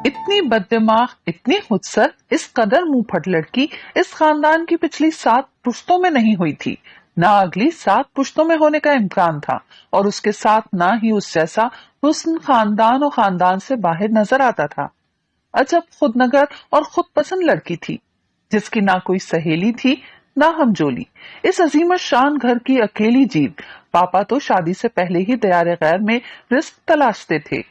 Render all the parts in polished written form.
اتنی بددماغ، اتنی خودسر، اس قدر منہ پھٹ لڑکی اس خاندان کی پچھلی 7 پشتوں میں نہیں ہوئی تھی، نہ اگلی 7 پشتوں میں ہونے کا امکان تھا، اور اس کے ساتھ نہ ہی اس جیسا حسن خاندان اور خاندان سے باہر نظر آتا تھا۔ عجب خود نگر اور خود پسند لڑکی تھی، جس کی نہ کوئی سہیلی تھی نہ ہمجولی، اس عظیم الشان گھر کی اکیلی جیت۔ پاپا تو شادی سے پہلے ہی دیار غیر میں رزق تلاشتے تھے،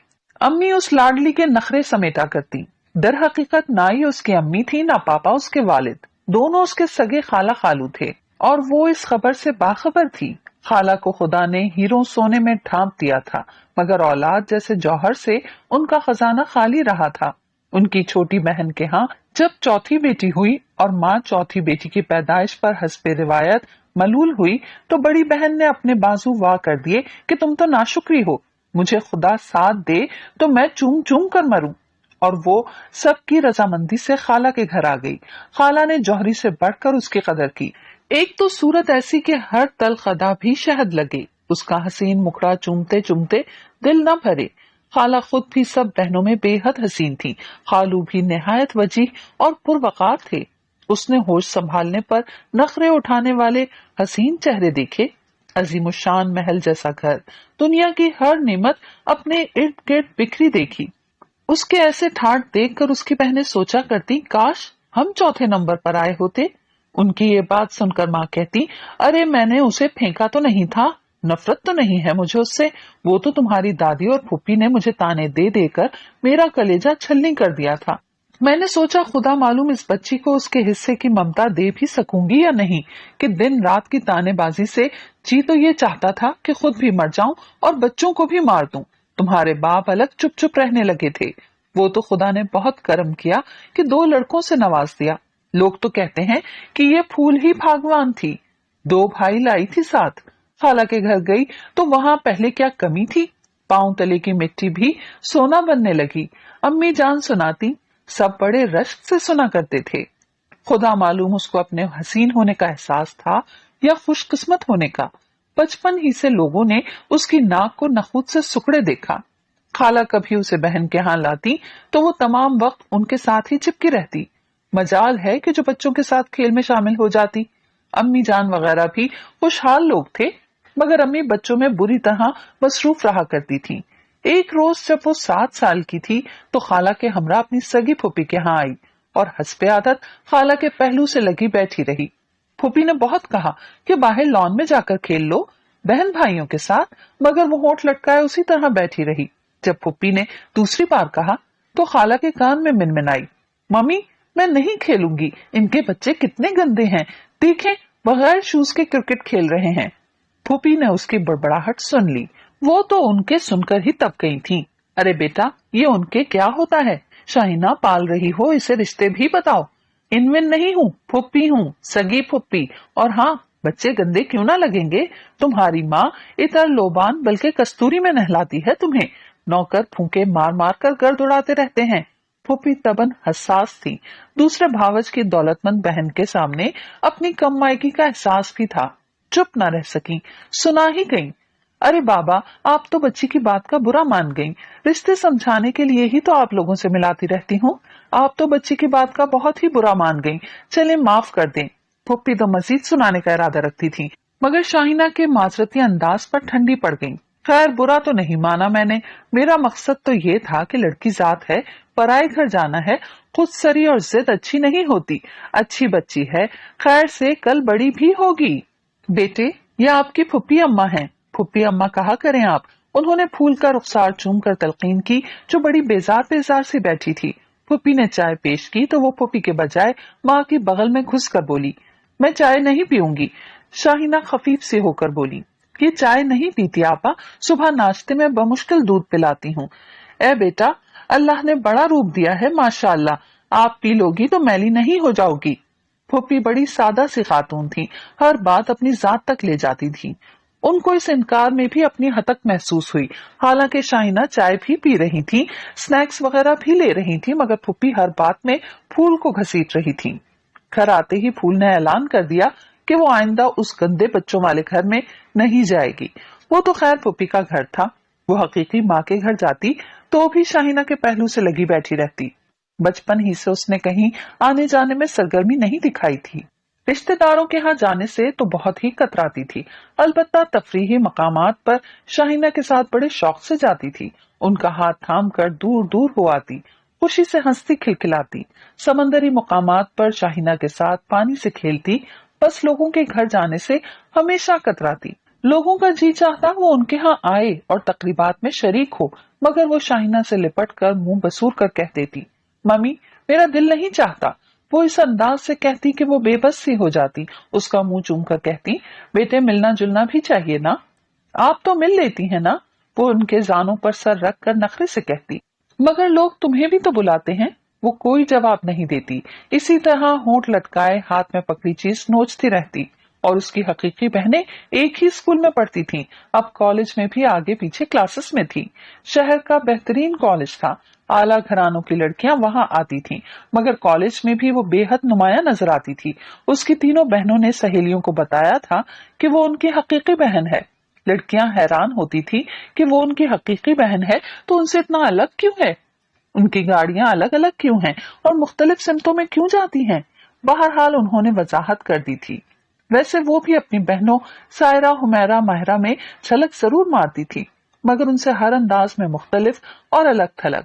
امی اس لاڈلی کے نخرے سمیٹا کرتی۔ در حقیقت نہ ہی اس کی امی تھی نہ پاپا اس کے والد، دونوں اس کے سگے خالہ خالو تھے، اور وہ اس خبر سے باخبر تھی۔ خالہ کو خدا نے ہیروں سونے میں ڈھانپ دیا تھا، مگر اولاد جیسے جوہر سے ان کا خزانہ خالی رہا تھا۔ ان کی چھوٹی بہن کے ہاں جب چوتھی بیٹی ہوئی اور ماں چوتھی بیٹی کی پیدائش پر حسب روایت ملول ہوئی، تو بڑی بہن نے اپنے بازو وا کر دیے کہ تم تو ناشکری ہو، مجھے خدا ساتھ دے تو میں چوم چوم کر مروں۔ اور وہ سب کی رضامندی سے خالہ کے گھر آ گئی۔ خالہ نے جوہری سے بڑھ کر اس کی قدر کی۔ ایک تو صورت ایسی کہ ہر تلخ ادا بھی شہد لگے، اس کا حسین مکھڑا چومتے چومتے دل نہ بھرے۔ خالہ خود بھی سب بہنوں میں بے حد حسین تھی، خالو بھی نہایت وجیح اور پروقار تھے۔ اس نے ہوش سنبھالنے پر نخرے اٹھانے والے حسین چہرے دیکھے، عظیم الشان محل جیسا گھر، دنیا کی ہر نعمت اپنے ارد گرد بکھری دیکھی۔ اس کے ایسے ٹھاٹ دیکھ کر اس کی بہنیں سوچا کرتی، کاش ہم چوتھے نمبر پر آئے ہوتے۔ ان کی یہ بات سن کر ماں کہتی، ارے میں نے اسے پھینکا تو نہیں تھا، نفرت تو نہیں ہے مجھے اس سے، وہ تو تمہاری دادی اور پھوپھی نے مجھے تانے دے دے کر میرا کلیجہ چھلنی کر دیا تھا۔ میں نے سوچا خدا معلوم اس بچی کو اس کے حصے کی ممتا دے بھی سکوں گی یا نہیں، کہ دن رات کی تانے بازی سے جی تو یہ چاہتا تھا کہ خود بھی مر جاؤں اور بچوں کو بھی مار دوں۔ تمہارے باپ الگ چپ چپ رہنے لگے تھے، وہ تو خدا نے بہت کرم کیا کہ 2 لڑکوں سے نواز دیا۔ لوگ تو کہتے ہیں کہ یہ پھول ہی بھاگوان تھی، 2 بھائی لائی تھی ساتھ۔ خالہ کے گھر گئی تو وہاں پہلے کیا کمی تھی، پاؤں تلے کی مٹی بھی سونا بننے لگی۔ امی جان سناتی، سب بڑے رشک سے سنا کرتے تھے۔ خدا معلوم اس کو اپنے حسین ہونے کا احساس تھا یا خوش قسمت ہونے کا۔ بچپن ہی سے لوگوں نے اس کی ناک کو نخوت سے سکڑے دیکھا۔ خالہ کبھی اسے بہن کے ہاں لاتی تو وہ تمام وقت ان کے ساتھ ہی چپکی رہتی، مجال ہے کہ جو بچوں کے ساتھ کھیل میں شامل ہو جاتی۔ امی جان وغیرہ بھی خوشحال لوگ تھے، مگر امی بچوں میں بری طرح مصروف رہا کرتی تھی۔ ایک روز جب وہ 7 سال کی تھی تو خالہ کے ہمراہ اپنی سگی پھوپھی کے ہاں آئی اور حسب عادت خالہ کے پہلو سے لگی بیٹھی رہی۔ پھوپھی نے بہت کہا کہ باہر لان میں جا کر کھیل لو بہن بھائیوں کے ساتھ، مگر وہ ہونٹ لٹکائے اسی طرح بیٹھی رہی۔ جب پھوپھی نے دوسری بار کہا تو خالہ کے کان میں منمنائی، ممی میں نہیں کھیلوں گی، ان کے بچے کتنے گندے ہیں، دیکھیں بغیر شوز کے کرکٹ کھیل رہے ہیں۔ پھوپھی نے اس کی بڑبڑاہٹ سن لی، وہ تو ان کے سن کر ہی تب گئی تھی، ارے بیٹا یہ ان کے کیا ہوتا ہے، شاہینہ پال رہی ہو، اسے رشتے بھی بتاؤ۔ انوین نہیں ہوں، پھوپھی ہوں، سگی پھوپھی، اور ہاں بچے گندے کیوں نہ لگیں گے، تمہاری ماں اتر لوبان بلکہ کستوری میں نہلاتی ہے تمہیں، نوکر پھونکے مار مار کر گرد اڑاتے رہتے ہیں۔ پھوپھی تبن حساس تھی، دوسرے بھاوج کی دولت مند بہن کے سامنے اپنی کم مائگی کا احساس بھی تھا، چپ نہ رہ سکی، سنا ہی گئی، ارے بابا آپ تو بچی کی بات کا برا مان گئی، رشتے سمجھانے کے لیے ہی تو آپ لوگوں سے ملاتی رہتی ہوں، آپ تو بچی کی بات کا بہت ہی برا مان گئی، چلیں معاف کر دیں۔ پھوپھی تو مزید سنانے کا ارادہ رکھتی تھی، مگر شاہینہ کے معذرتی انداز پر ٹھنڈی پڑ گئی۔ خیر برا تو نہیں مانا میں نے، میرا مقصد تو یہ تھا کہ لڑکی ذات ہے، پرائے گھر جانا ہے، خود سری اور ضد اچھی نہیں ہوتی، اچھی بچی ہے، خیر سے کل بڑی بھی ہوگی۔ بیٹے یہ آپ کی پھوپھی اماں ہیں، پھوپھی اماں کہا کریں آپ، انہوں نے پھول کا رخسار چوم کر تلقین کی جو بڑی بیزار سے بیٹھی تھی۔ پھوپھی نے چائے پیش کی تو وہ پھوپھی کے بجائے ماں کی بغل میں گھس کر بولی، میں چائے نہیں پیوں گی۔ شاہینہ خفیف سے ہو کر بولی، یہ چائے نہیں پیتی آپا، صبح ناشتے میں بمشکل دودھ پلاتی ہوں۔ اے بیٹا اللہ نے بڑا روپ دیا ہے ماشاء اللہ، آپ پی لوگی تو میلی نہیں ہو جاؤ گی۔ پھوپھی بڑی سادہ سی خاتون تھی، ہر بات اپنی ذات تک لے جاتی تھی، ان کو اس انکار میں بھی اپنی ہتک محسوس ہوئی، حالانکہ شاہینہ چائے بھی پی رہی تھی، سنیکس وغیرہ بھی لے رہی تھی، مگر پھوپھی ہر بات میں پھول کو گھسیٹ رہی تھی۔ گھر آتے ہی پھول نے اعلان کر دیا کہ وہ آئندہ اس گندے بچوں والے گھر میں نہیں جائے گی۔ وہ تو خیر پھوپھی کا گھر تھا، وہ حقیقی ماں کے گھر جاتی، तो भी शाहिना के पहलू से लगी बैठी रहती। बचपन ही से उसने कहीं आने जाने में सरगर्मी नहीं दिखाई थी। रिश्तेदारों के यहाँ जाने से तो बहुत ही कतराती थी। अलबत्ता तफरीही मकामात पर शाहिना के साथ बड़े शौक से जाती थी। उनका हाथ थाम कर दूर दूर हो आती, खुशी से हंसती खिलखिलाती। समंदरी मकामात पर शाहिना के साथ पानी से खेलती। बस लोगों के घर जाने से हमेशा कतराती। लोगों का जी चाहता वो उनके यहाँ आए और तकरीबात में शरीक हो, मगर वो शाहिना से लिपट कर मुंह बसूर कर कह देती, मम्मी मेरा दिल नहीं चाहता। वो इस अंदाज से कहती कि वो बेबस सी हो जाती। उसका मुंह चूम कर कहती, बेटे मिलना जुलना भी चाहिए ना, आप तो मिल लेती हैं ना। वो उनके जानों पर सर रख कर नखरे से कहती, मगर लोग तुम्हें भी तो बुलाते हैं। वो कोई जवाब नहीं देती, इसी तरह होंठ लटकाए हाथ में पकड़ी चीज नोचती रहती। और उसकी हकीकी बहनें एक ही स्कूल में पढ़ती थीं, अब कॉलेज में भी आगे पीछे क्लासेस में थी। शहर का बेहतरीन कॉलेज था, आला घरानों की लड़कियां वहां आती थीं, मगर कॉलेज में भी वो बेहद नुमाया नजर आती थी। उसकी तीनों बहनों ने सहेलियों को बताया था कि वो उनकी हकीकी बहन है। लड़कियां हैरान होती थी कि वो उनकी हकीकी बहन है तो उनसे इतना अलग क्यों है, उनकी गाड़ियां अलग अलग क्यों हैं और मुख्तलिफ सिमतों में क्यों जाती हैं। बहरहाल उन्होंने वजाहत कर दी थी। वैसे वो भी अपनी बहनों सायरा, हुमैरा, माहिरा में झलक जरूर मारती थी, मगर उनसे हर अंदाज में मुख्तलिफ और अलग थलग।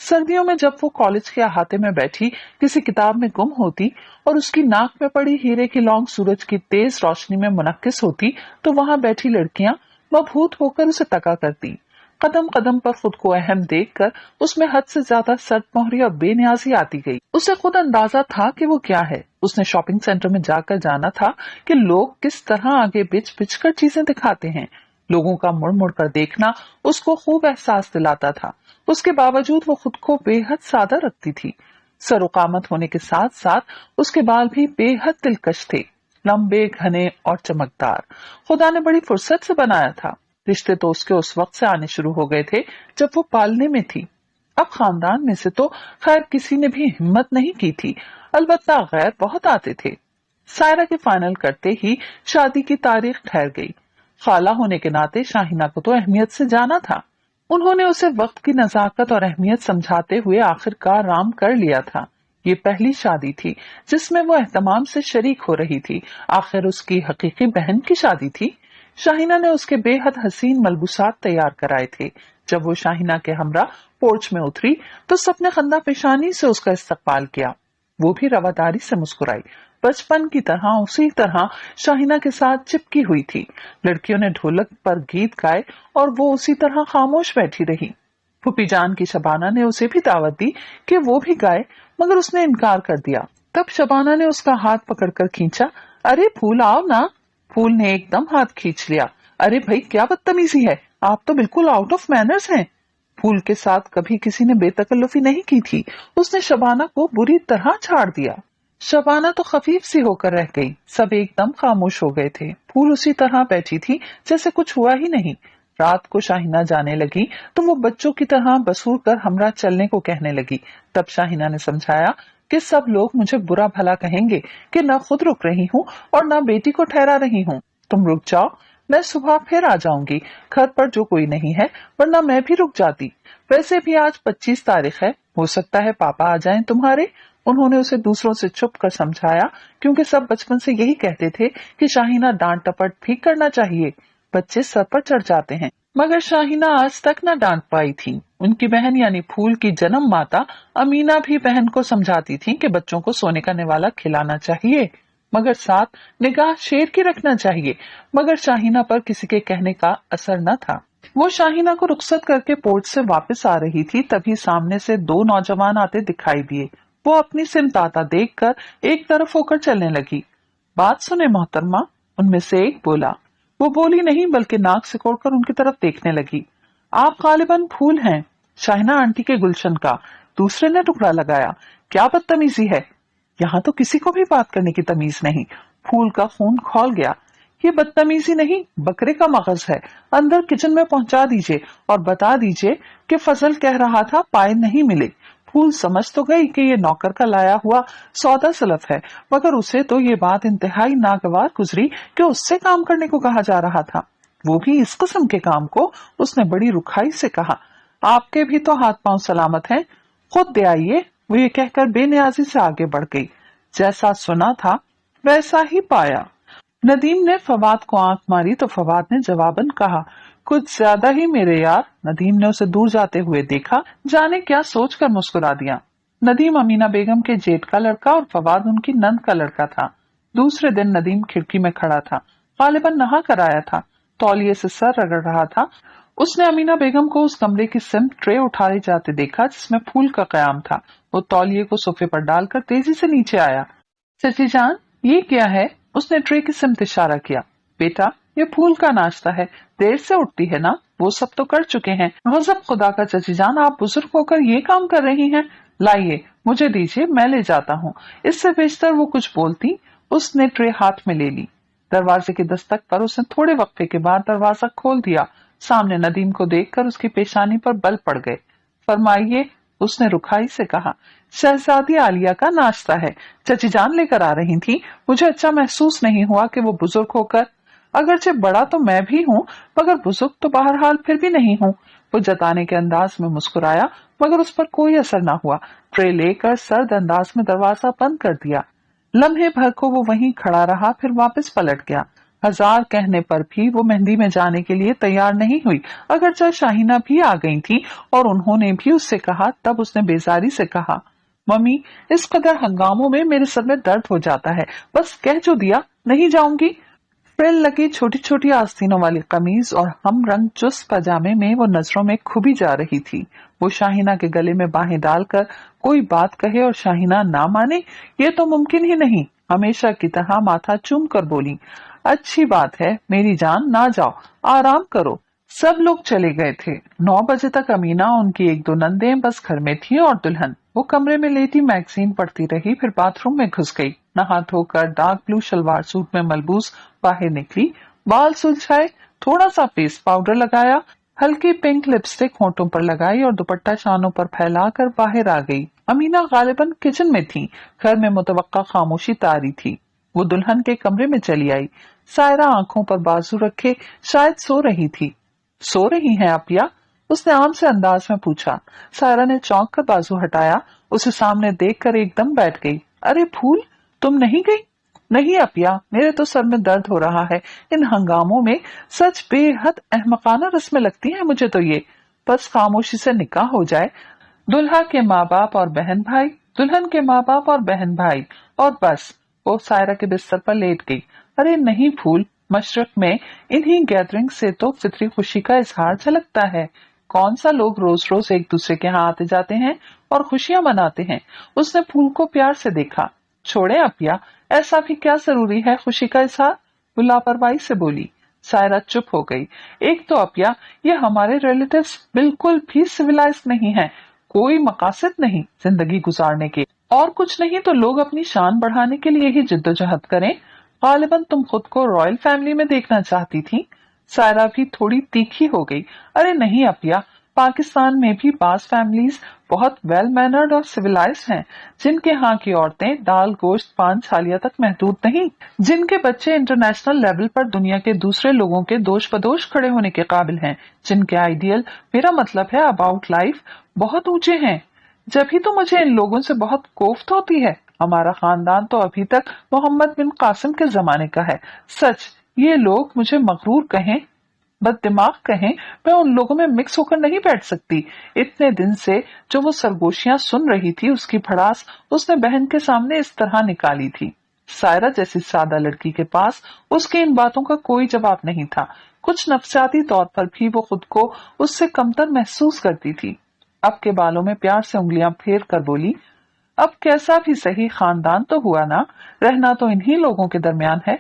सर्दियों में जब वो कॉलेज के अहाते में बैठी किसी किताब में गुम होती और उसकी नाक में पड़ी हीरे की लौंग सूरज की तेज रोशनी में मुनक्किस होती, तो वहां बैठी लड़कियां मबहूत होकर उसे तका करती। कदम कदम पर खुद को अहम देखकर उसमें हद से ज्यादा सर्द मोहरी और बेनियाजी आती गई। उसे खुद अंदाजा था कि वो क्या है। उसने शॉपिंग सेंटर में जाकर जाना था कि लोग किस तरह आगे बिच बिच कर चीजें दिखाते हैं। लोगों का मुड़ मुड़ कर देखना उसको खूब एहसास दिलाता था। उसके बावजूद वो खुद को बेहद सादा रखती थी। सरोकामत होने के साथ साथ उसके बाल भी बेहद दिलकश थे, लंबे, घने और चमकदार। खुदा ने बड़ी फुर्सत से बनाया था। रिश्ते तो उसके उस वक्त से आने शुरू हो गए थे जब वो पालने में थी। अब खानदान में से तो खैर किसी ने भी हिम्मत नहीं की थी, अलबत्ता गैर बहुत आते थे। सायरा के फाइनल करते ही शादी की तारीख ठहर गई। खाला होने के नाते शाहिना को तो अहमियत से जाना था। उन्होंने उसे वक्त की नजाकत और अहमियत समझाते हुए आखिरकार राम कर लिया था। ये पहली शादी थी जिसमें वो एहतमाम से शरीक हो रही थी। आखिर उसकी हकीकी बहन की शादी थी। शाहिना ने उसके बेहद हसीन मलबूसात तैयार कराए थे। जब वो शाहिना के हमरा पोर्च में उतरी तो सबने खंदा पेशानी से उसका इस्तकबाल किया। वो भी रवादारी से मुस्कुराई। बचपन की तरह उसी तरह शाहिना के साथ चिपकी हुई थी। लड़कियों ने ढोलक पर गीत गाए और वो उसी तरह खामोश बैठी रही। फूफी जान की शबाना ने उसे भी दावत दी कि वो भी गाए, मगर उसने इनकार कर दिया। तब शबाना ने उसका हाथ पकड़कर खींचा, अरे फूल आओ ना। फूल ने एकदम हाथ खींच लिया। अरे भाई क्या बदतमीजी है, आप तो बिल्कुल आउट ऑफ मैनर्स हैं। फूल के साथ कभी किसी ने बेतकल्लुफी नहीं की थी। उसने शबाना को बुरी तरह छाड़ दिया। शबाना तो खफीफ सी होकर रह गई। सब एकदम खामोश हो गए थे। फूल उसी तरह बैठी थी जैसे कुछ हुआ ही नहीं। रात को शाहिना जाने लगी तो वो बच्चों की तरह बसूर कर हमरा चलने को कहने लगी। तब शाहिना ने समझाया कि सब लोग मुझे बुरा भला कहेंगे कि न खुद रुक रही हूँ और न बेटी को ठहरा रही हूँ। तुम रुक जाओ, मैं सुबह फिर आ जाऊंगी। घर पर जो कोई नहीं है, वरना मैं भी रुक जाती। वैसे भी आज 25 तारीख है, हो सकता है पापा आ जाएं तुम्हारे। उन्होंने उसे दूसरों से छुप कर समझाया, क्योंकि सब बचपन से यही कहते थे कि शाहिना डांट टपट भी करना चाहिए, बच्चे सर पर चढ़ जाते हैं। मगर शाहिना आज तक न डांट पाई थी। उनकी बहन यानी फूल की जन्म माता अमीना भी बहन को समझाती थी कि बच्चों को सोने का निवाला खिलाना चाहिए, मगर साथ निगाह शेर की रखना चाहिए। मगर शाहिना पर किसी के कहने का असर न था। वो शाहिना को रुखसत करके पोर्ट से वापस आ रही थी, तभी सामने से दो नौजवान आते दिखाई दिए। वो अपनी सिमत आता देखकर एक तरफ होकर चलने लगी। बात सुने मोहतरमा, उनमें से एक बोला। वो बोली नहीं बल्कि नाक सिकोड़कर उनकी तरफ देखने लगी। आप गालिबन फूल हैं, शाहिना आंटी के गुलशन का। दूसरे ने टुकड़ा लगाया, क्या बदतमीजी है, यहाँ तो किसी को भी बात करने की तमीज नहीं। फूल का खून खौल गया। ये बदतमीजी नहीं, बकरे का मगज है। अंदर किचन में पहुंचा दीजिए और बता दीजिए कि फजल कह रहा था पाए नहीं मिले। फूल समझ तो गई कि ये नौकर का लाया हुआ सौदा सलफ है, मगर उसे तो ये बात इंतहाई नागवार गुजरी कि उससे काम करने को कहा जा रहा था, वो भी इस किस्म के काम को। उसने बड़ी रुखाई से कहा, आपके भी तो हाथ पांव सलामत हैं, खुद दे आइए। वो ये कहकर बेनियाजी से आगे बढ़ गई। जैसा सुना था वैसा ही पाया। नदीम ने फवाद को आंख मारी तो फवाद ने जवाबन कहा, कुछ ज्यादा ही मेरे यार। नदीम ने उसे दूर जाते हुए देखा, जाने क्या सोचकर मुस्कुरा दिया। नदीम अमीना बेगम के जेठ का लड़का और फवाद उनकी नंद का लड़का था। दूसरे दिन नदीम खिड़की में खड़ा था, गालिबन नहा कर आया था, तौलिए से सर रगड़ रहा था। उसने अमीना बेगम को उस कमरे की सिमत ट्रे उठाए जाते देखा जिसमें फूल का कयाम था। वो तौलिए को सोफे पर डालकर तेजी से नीचे आया। चची जान, ये क्या है? उसने ट्रे की सिमत इशारा किया। बेटा, ये फूल का नाश्ता है, देर से उठती है ना, वो सब तो कर चुके हैं। गजब खुदा का चची जान, आप बुजुर्ग होकर ये काम कर रही हैं। लाइए, मुझे दीजिए, मैं ले जाता हूँ। इससे बेशतर वो कुछ बोलती। उसने ट्रे हाथ में ले ली। दरवाजे की दस्तक पर उसने थोड़े वक्फे के बाद दरवाजा खोल दिया। सामने नदीम को देखकर उसकी पेशानी पर बल पड़ गए। फरमाइए, उसने रुखाई से कहा। शहजादी आलिया का नाश्ता है, चची जान लेकर आ रही थी। मुझे अच्छा महसूस नहीं हुआ कि वो बुजुर्ग होकर, अगरचे बड़ा तो मैं भी हूँ मगर बुजुर्ग तो बहरहाल फिर भी नहीं हूँ। वो जताने के अंदाज में मुस्कुराया मगर उस पर कोई असर न हुआ। ट्रे लेकर सर्द अंदाज में दरवाजा बंद कर दिया। लम्हे भर को वो वहीं खड़ा रहा, फिर वापस पलट गया। हजार कहने पर भी वो मेहंदी में जाने के लिए तैयार नहीं हुई। अगरचे शाहीना भी आ गई थी और उन्होंने भी उससे कहा, तब उसने बेजारी से कहा, मम्मी, इस कदर हंगामों में मेरे सर में दर्द हो जाता है, बस कह जो दिया, नहीं जाऊंगी। फ्रिल लगी छोटी छोटी आस्तीनों वाली कमीज और हम रंग चुस्त पजामे में वो नजरों में खुबी जा रही थी। वो शाहीना के गले में बाहें डालकर कोई बात कहे और शाहीना ना माने, ये तो मुमकिन ही नहीं। हमेशा की तरह माथा चूम कर बोली, अच्छी बात है मेरी जान, ना जाओ, आराम करो। सब लोग चले गए थे। 9 बजे तक अमीना, उनकी एक दो नंदें बस घर में थी और दुल्हन। वो कमरे में लेटी मैगजीन पढ़ती रही, फिर बाथरूम में घुस गई। नहा धोकर डार्क ब्लू शलवार सूट में मलबूस बाहर निकली। बाल सुलझाए, थोड़ा सा फेस पाउडर लगाया, हल्की पिंक लिपस्टिक होंठों पर लगाई और दुपट्टा शानों पर फैलाकर बाहर आ गई। अमीना गालिबन किचन में थी। घर में मुतवक्का खामोशी तारी थी। वो दुल्हन के कमरे में चली आई। सायरा आंखों पर बाजू रखे शायद सो रही थी। सो रही हैं अपिया? उसने आम से अंदाज में पूछा। सायरा ने चौंक कर बाजू हटाया, उसे सामने देखकर एकदम बैठ गई। अरे फूल, तुम नहीं गई? नहीं अपिया, मेरे तो सर में दर्द हो रहा है। इन हंगामों में सच बेहद अहमकाना रस्में लगती हैं मुझे तो ये। बस खामोशी से निकाह हो जाए। दुल्हा के माँ बाप और बहन भाई, दुल्हन के माँ बाप और बहन भाई, और बस। वो सायरा के बिस्तर पर लेट गई। अरे नहीं फूल, मशरक में इन्हीं गैदरिंग से तो फितरी खुशी का इजहार झलकता है। कौन सा लोग रोज रोज एक दूसरे के यहाँ आते जाते हैं और खुशियां मनाते हैं। उसने फूल को प्यार से देखा। छोड़े अपिया, ऐसा भी क्या जरूरी है खुशी का इजहार? वो लापरवाही से बोली। सायरा चुप हो गई। एक तो अपिया, ये हमारे रिलेटिव्स बिल्कुल भी सिविलाइज नहीं है। कोई मकासद नहीं जिंदगी गुजारने के, और कुछ नहीं तो लोग अपनी शान बढ़ाने के लिए ही जिद्दोजहद करें। गालिबन तुम खुद को रॉयल फैमिली में देखना चाहती थी। सायरा भी थोड़ी तीखी हो गई। अरे नहीं अपिया, पाकिस्तान में भी बास फैमिलीज बहुत वेल मैनर्ड और सिविलाइज्ड हैं, जिनके यहाँ की औरतें दाल गोश्त पान छालिया तक महदूद नहीं, जिनके बच्चे इंटरनेशनल लेवल पर दुनिया के दूसरे लोगों के दोष पदोष खड़े होने के काबिल हैं, जिनके आइडियल, मेरा मतलब है अबाउट लाइफ, बहुत ऊंचे हैं। जब ही तो मुझे इन लोगों से बहुत कोफ्त होती है। हमारा खानदान तो अभी तक मोहम्मद बिन कासिम के जमाने का है। सच, ये लोग मुझे मगरूर कहें, बददिमाग कहें, मैं उन लोगों में मिक्स होकर नहीं बैठ सकती। इतने दिन से जो वो सरगोशियां सुन रही थी, उसकी भड़ास उसने बहन के सामने इस तरह निकाली थी। सायरा जैसी सादा लड़की के पास उसकी इन बातों का कोई जवाब नहीं था। कुछ नफसियाती तौर पर भी वो खुद को उससे कमतर महसूस करती थी। अब के बालों में प्यार से उंगलियां फेर कर बोली, अब कैसा भी सही खानदान तो हुआ ना, रहना तो इन्हीं लोगों के दरमियान है।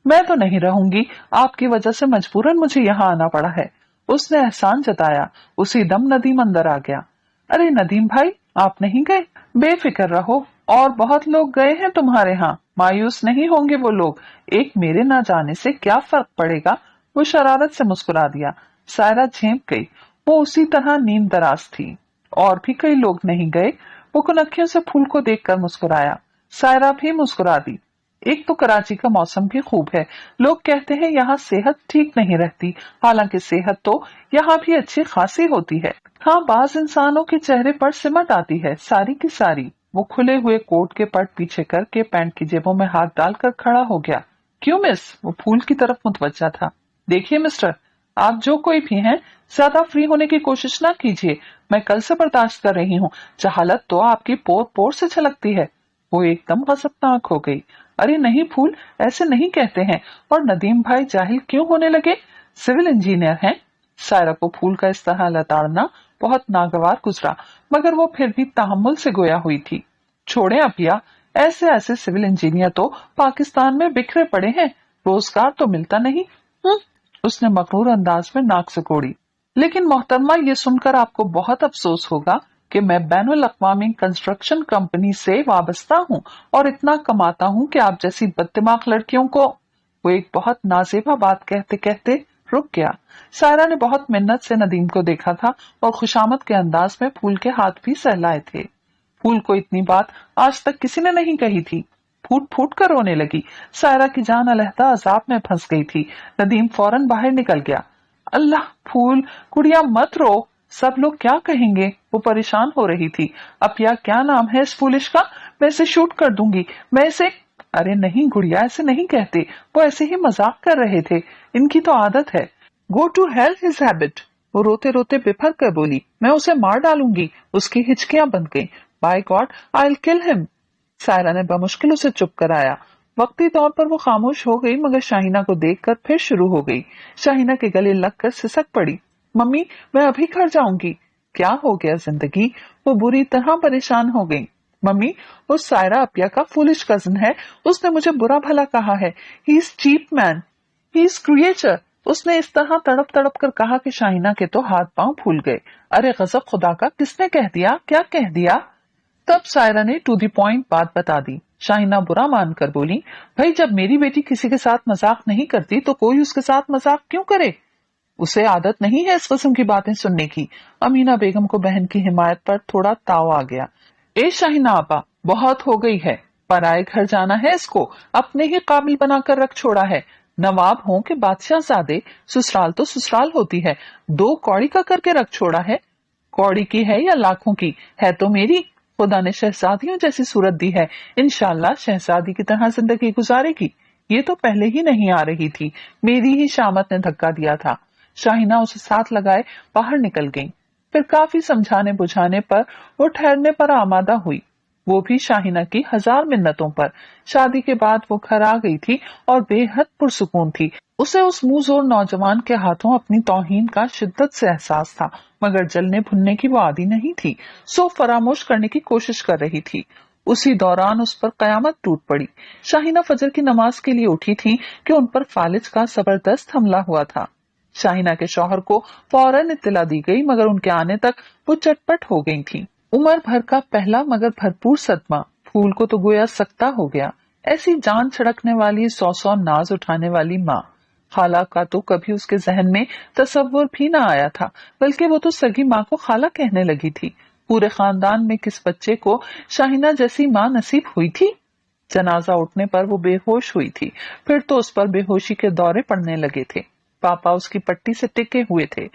मैं तो नहीं रहूंगी, आपकी वजह से मजबूरन मुझे यहाँ आना पड़ा है। उसने एहसान जताया। उसी दम नदीम अंदर आ गया। अरे नदीम भाई, आप नहीं गए? बेफिक्र रहो, और बहुत लोग गए हैं तुम्हारे यहाँ, मायूस नहीं होंगे वो लोग। एक मेरे ना जाने से क्या फर्क पड़ेगा? वो शरारत से मुस्कुरा दिया। सायरा झेंप गई। वो उसी तरह नींद दराज थी। और भी कई लोग नहीं गए। वो कुनखियों से फूल को देखकर मुस्कुराया। सायरा भी मुस्कुरा दी। एक तो कराची का मौसम भी खूब है, लोग कहते हैं यहाँ सेहत ठीक नहीं रहती, हालांकि सेहत तो यहाँ भी अच्छी खासी होती है। हाँ, बाज इंसानों के चेहरे पर सिमट आती है सारी की सारी। वो खुले हुए कोट के पट पीछे करके पैंट की जेबों में हाथ डालकर खड़ा हो गया। क्यों मिस? वो फूल की तरफ मुतवज्जा था। देखिए मिस्टर, आप जो कोई भी हैं, ज्यादा फ्री होने की कोशिश ना कीजिए। मैं कल से बर्दाश्त कर रही हूँ, जहालत तो आपकी पोर पोर से छलकती है। वो एकदम गजबनाक हो गई। अरे नहीं फूल, ऐसे नहीं कहते हैं। और नदीम भाई जाहिल क्यों होने लगे? सिविल इंजीनियर हैं। सायरा को फूल का इस तरह लताड़ना बहुत नागवार गुजरा, मगर वो फिर भी तहम्मुल से गोया हुई थी। छोड़े अपिया, ऐसे ऐसे सिविल इंजीनियर तो पाकिस्तान में बिखरे पड़े हैं, रोजगार तो मिलता नहीं। उसने मकरूर अंदाज में नाक से कोड़ी। लेकिन मोहतरमा, ये सुनकर आपको बहुत अफसोस होगा कि मैं बैनुल अक़वामी कंस्ट्रक्शन कंपनी से वाबस्ता हूँ और इतना कमाता हूँ कि आप जैसी बददिमाग लड़कियों को। वो एक बहुत नाजेबा बात कहते कहते रुक गया। सायरा ने बहुत मिन्नत से नदीम को देखा था और खुशामद के अंदाज में फूल के हाथ भी सहलाए थे। फूल को इतनी बात आज तक किसी ने नहीं कही थी। फूट फूट कर रोने लगी। सायरा की जान अलहदा अजाब में फंस गई थी। नदीम फौरन बाहर निकल गया। अल्लाह फूल, गुड़िया मत रो, सब लोग क्या कहेंगे? वो परेशान हो रही थी। अपिया क्या नाम है इस फूलिश का? मैं इसे शूट कर दूंगी, मैं इसे। अरे नहीं गुड़िया, ऐसे नहीं कहते, वो ऐसे ही मजाक कर रहे थे, इनकी तो आदत है। Go to hell his habit. वो रोते रोते बिफर कर बोली, मैं उसे मार डालूंगी। उसकी हिचकियां बंध गईं। By God, I will kill him. Saira ने बमुश्किल उसे चुप कराया। वक्ती तौर पर वो खामोश हो गई, मगर शाहीना को देखकर फिर शुरू हो गई। शाहीना के गले लगकर सिसक पड़ी। मम्मी, मैं अभी घर जाऊंगी। क्या हो गया जिंदगी? वो बुरी तरह परेशान हो गई। मम्मी, उस सायरा अपिया का फूलिश कजन है, उसने मुझे बुरा भला कहा है। He is cheap man, he is creature. उसने इस तरह तड़प तड़प कर कहा कि शाहीना के तो हाथ पांव फूल गए। अरे गजब खुदा का, किसने कह दिया? क्या कह दिया? तब सायरा ने टू द पॉइंट बात बता दी। शाहीना बुरा मानकर बोली, भाई जब मेरी बेटी किसी के साथ मजाक नहीं करती तो कोई उसके साथ मजाक क्यों करे? उसे आदत नहीं है इस किस्म की बातें सुनने की। अमीना बेगम को बहन की हिमायत पर थोड़ा ताव आ गया। ए शाहीना आपा, बहुत हो गई है। पराए घर जाना है इसको, अपने ही काबिल बनाकर रख छोड़ा है। नवाब हो कि बादशाहजादे, ससुराल तो ससुराल होती है, दो कौड़ी का करके रख छोड़ा है। कौड़ी की है या लाखों की, है तो मेरी। खुदा ने शहजादियों जैसी सूरत दी है, इंशाल्लाह शहजादी की तरह जिंदगी गुजारेगी। ये तो पहले ही नहीं आ रही थी, मेरी ही शामत ने धक्का दिया था। शाहीना उसे साथ लगाए बाहर निकल गई। फिर काफी समझाने बुझाने पर वो ठहरने पर आमादा हुई, वो भी शाहीना की हजार मिन्नतों पर। शादी के बाद वो घर आ गई थी और बेहद पुरसुकून थी। उसे उस मुंहजोर नौजवान के हाथों अपनी तौहीन का शिद्दत से एहसास था, मगर जलने भुनने की वो आदी नहीं थी, सो फरामोश करने की कोशिश कर रही थी। उसी दौरान उस पर कयामत टूट पड़ी। शाहीना फजर की नमाज के लिए उठी थी कि उन पर फालिज का जबरदस्त हमला हुआ था। शाहीना के शौहर को फौरन इत्तला दी गई, मगर उनके आने तक वो चटपट हो गई थी। उम्र भर का पहला मगर भरपूर सदमा फूल को तो गोया सकता हो गया। ऐसी जान छिड़कने वाली 100 नाज उठाने वाली माँ, खाला का तो कभी उसके जहन में तसव्वुर भी ना आया था, बल्कि वो तो सगी माँ को खाला कहने लगी थी। पूरे खानदान में किस बच्चे को शाहीना जैसी माँ नसीब हुई थी? जनाजा उठने पर वो बेहोश हुई थी, फिर तो उस पर बेहोशी के दौरे पड़ने लगे थे। पापा उसकी पट्टी से टिके हुए थे।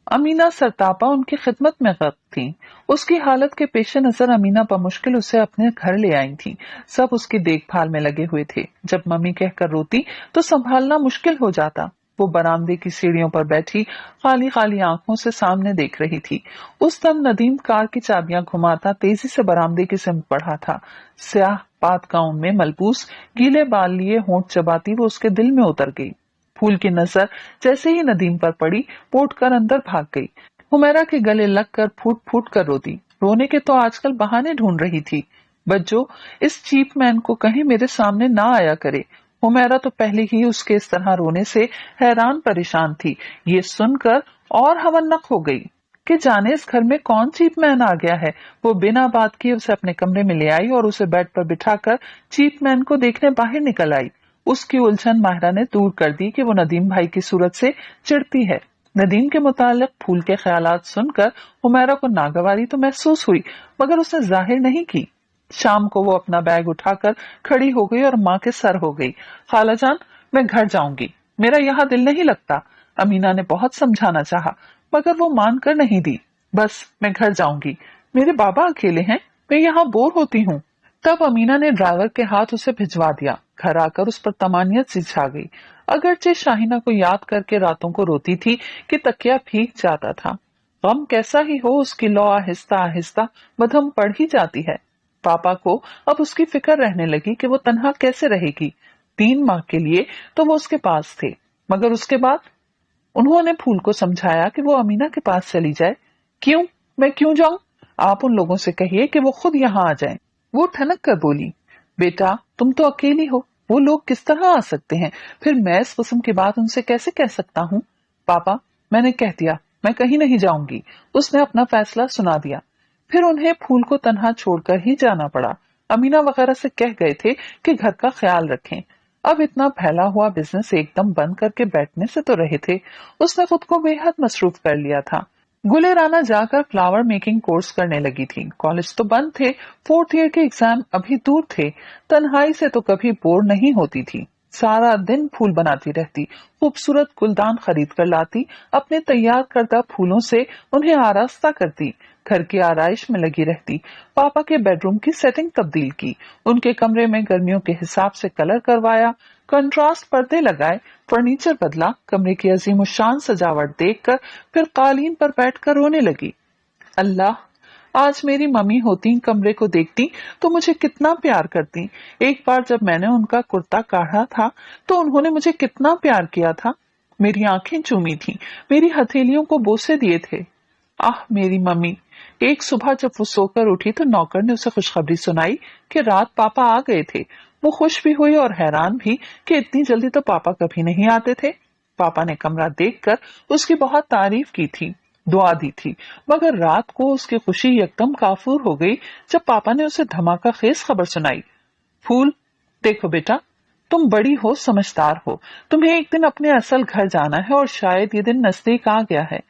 अमीना सरतापा उनकी खिदमत में गर्क थी। उसकी हालत के पेश नजर अमीना बमुश्किल उसे अपने घर ले आई थी। सब उसकी देखभाल में लगे हुए थे। जब मम्मी कहकर रोती तो संभालना मुश्किल हो जाता। वो बरामदे की सीढ़ियों पर बैठी खाली खाली आंखों से सामने देख रही थी। उस दम नदीम कार की चाबियां घुमाता तेजी से बरामदे की सिमत बढ़ा था। स्याह पात गाउन में मलबूस, गीले बाल लिए होंठ चबाती वो उसके दिल में उतर गई। फूल की नजर जैसे ही नदीम पर पड़ी, वो उठकर अंदर भाग गई। हुमैरा के गले लगकर फूट फूट कर रोती। रोने के तो आजकल बहाने ढूंढ रही थी। बच्चों, इस चीप मैन को कहीं मेरे सामने ना आया करे। हुमैरा तो पहले ही उसके इस तरह रोने से हैरान परेशान थी। ये सुनकर और हवन्नक हो गई कि जाने इस घर में कौन चीप मैन आ गया है। वो बिना बात किए उसे अपने कमरे में ले आई और उसे बेड पर बिठाकर चीप मैन को देखने बाहर निकल आई। उसकी उलझन माहिरा ने दूर कर दी कि वो नदीम भाई की सूरत से चिढ़ती है। नदीम के मुतालिक फूल के ख्यालात सुनकर हुमैरा को नागवारी तो महसूस हुई, मगर उसने जाहिर नहीं की। शाम को वो अपना बैग उठाकर खड़ी हो गई और माँ के सर हो गई। खाला जान, मैं घर जाऊंगी, मेरा यहाँ दिल नहीं लगता। अमीना ने बहुत समझाना चाहा, मगर वो मान कर नहीं दी। बस मैं घर जाऊंगी, मेरे बाबा अकेले हैं, मैं यहाँ बोर होती हूँ। तब अमीना ने ड्राइवर के हाथ उसे भिजवा दिया। घर आकर उस पर तमानियत सी छा गई। अगरचे शाहिना को याद करके रातों को रोती थी कि तकिया भीग जाता था। गम कैसा ही हो, उसकी लौ आहिस्ता आहिस्ता मधम पड़ ही जाती है। पापा को अब उसकी फिक्र रहने लगी कि वो तन्हा कैसे रहेगी। 3 माह के लिए तो वो उसके पास थे, मगर उसके बाद उन्होंने फूल को समझाया कि वो अमीना के पास चली जाए। क्यों? मैं क्यों जाऊं? आप उन लोगों से कहिए कि वो खुद यहाँ आ जाएं। वो ठनक कर बोली, बेटा तुम तो अकेली हो, वो लोग किस तरह आ सकते हैं? फिर मैं इस किस्म की बात उनसे कैसे कह सकता हूँ? पापा, मैंने कह दिया, मैं कहीं नहीं जाऊंगी। उसने अपना फैसला सुना दिया। फिर उन्हें फूल को तन्हा छोड़कर ही जाना पड़ा। अमीना वगैरह से कह गए थे कि घर का ख्याल रखें। अब इतना फैला हुआ बिजनेस एकदम बंद करके बैठने से तो रहे थे। उसने खुद को बेहद मसरूफ कर लिया था। गुले राना जाकर फ्लावर मेकिंग कोर्स करने लगी थी। कॉलेज तो बंद थे, 4th ईयर के एग्जाम अभी दूर थे। तन्हाई से तो कभी बोर नहीं होती थी। सारा दिन फूल बनाती रहती, खूबसूरत गुलदान खरीद कर लाती, अपने तैयार करदा फूलों से उन्हें आरास्ता करती, घर की आराइश में लगी रहती। पापा के बेडरूम की सेटिंग तब्दील की, उनके कमरे में गर्मियों के हिसाब से कलर करवाया, कंट्रास्ट पर्दे लगाए, फर्नीचर बदला। कमरे की अजीम शान सजावट देखकर फिर कालीन पर बैठकर रोने लगी। अल्लाह, आज मेरी मम्मी होती, कमरे को देखती तो मुझे कितना प्यार करती। एक बार जब मैंने उनका कुर्ता काढ़ा था तो उन्होंने मुझे कितना प्यार किया था। मेरी आंखें चूमी थी, मेरी हथेलियों को बोसे दिए थे। आह मेरी मम्मी। एक सुबह जब वो सोकर उठी तो नौकर ने उसे खुशखबरी सुनाई कि रात पापा आ गए थे। वो खुश भी हुई और हैरान भी कि इतनी जल्दी तो पापा कभी नहीं आते थे। पापा ने कमरा देखकर उसकी बहुत तारीफ की थी, दुआ दी थी, मगर रात को उसकी खुशी एकदम काफूर हो गई जब पापा ने उसे धमाका खेज खबर सुनाई। फूल, देखो बेटा, तुम बड़ी हो, समझदार हो, तुम्हें एक दिन अपने असल घर जाना है और शायद ये दिन नजदीक आ गया है।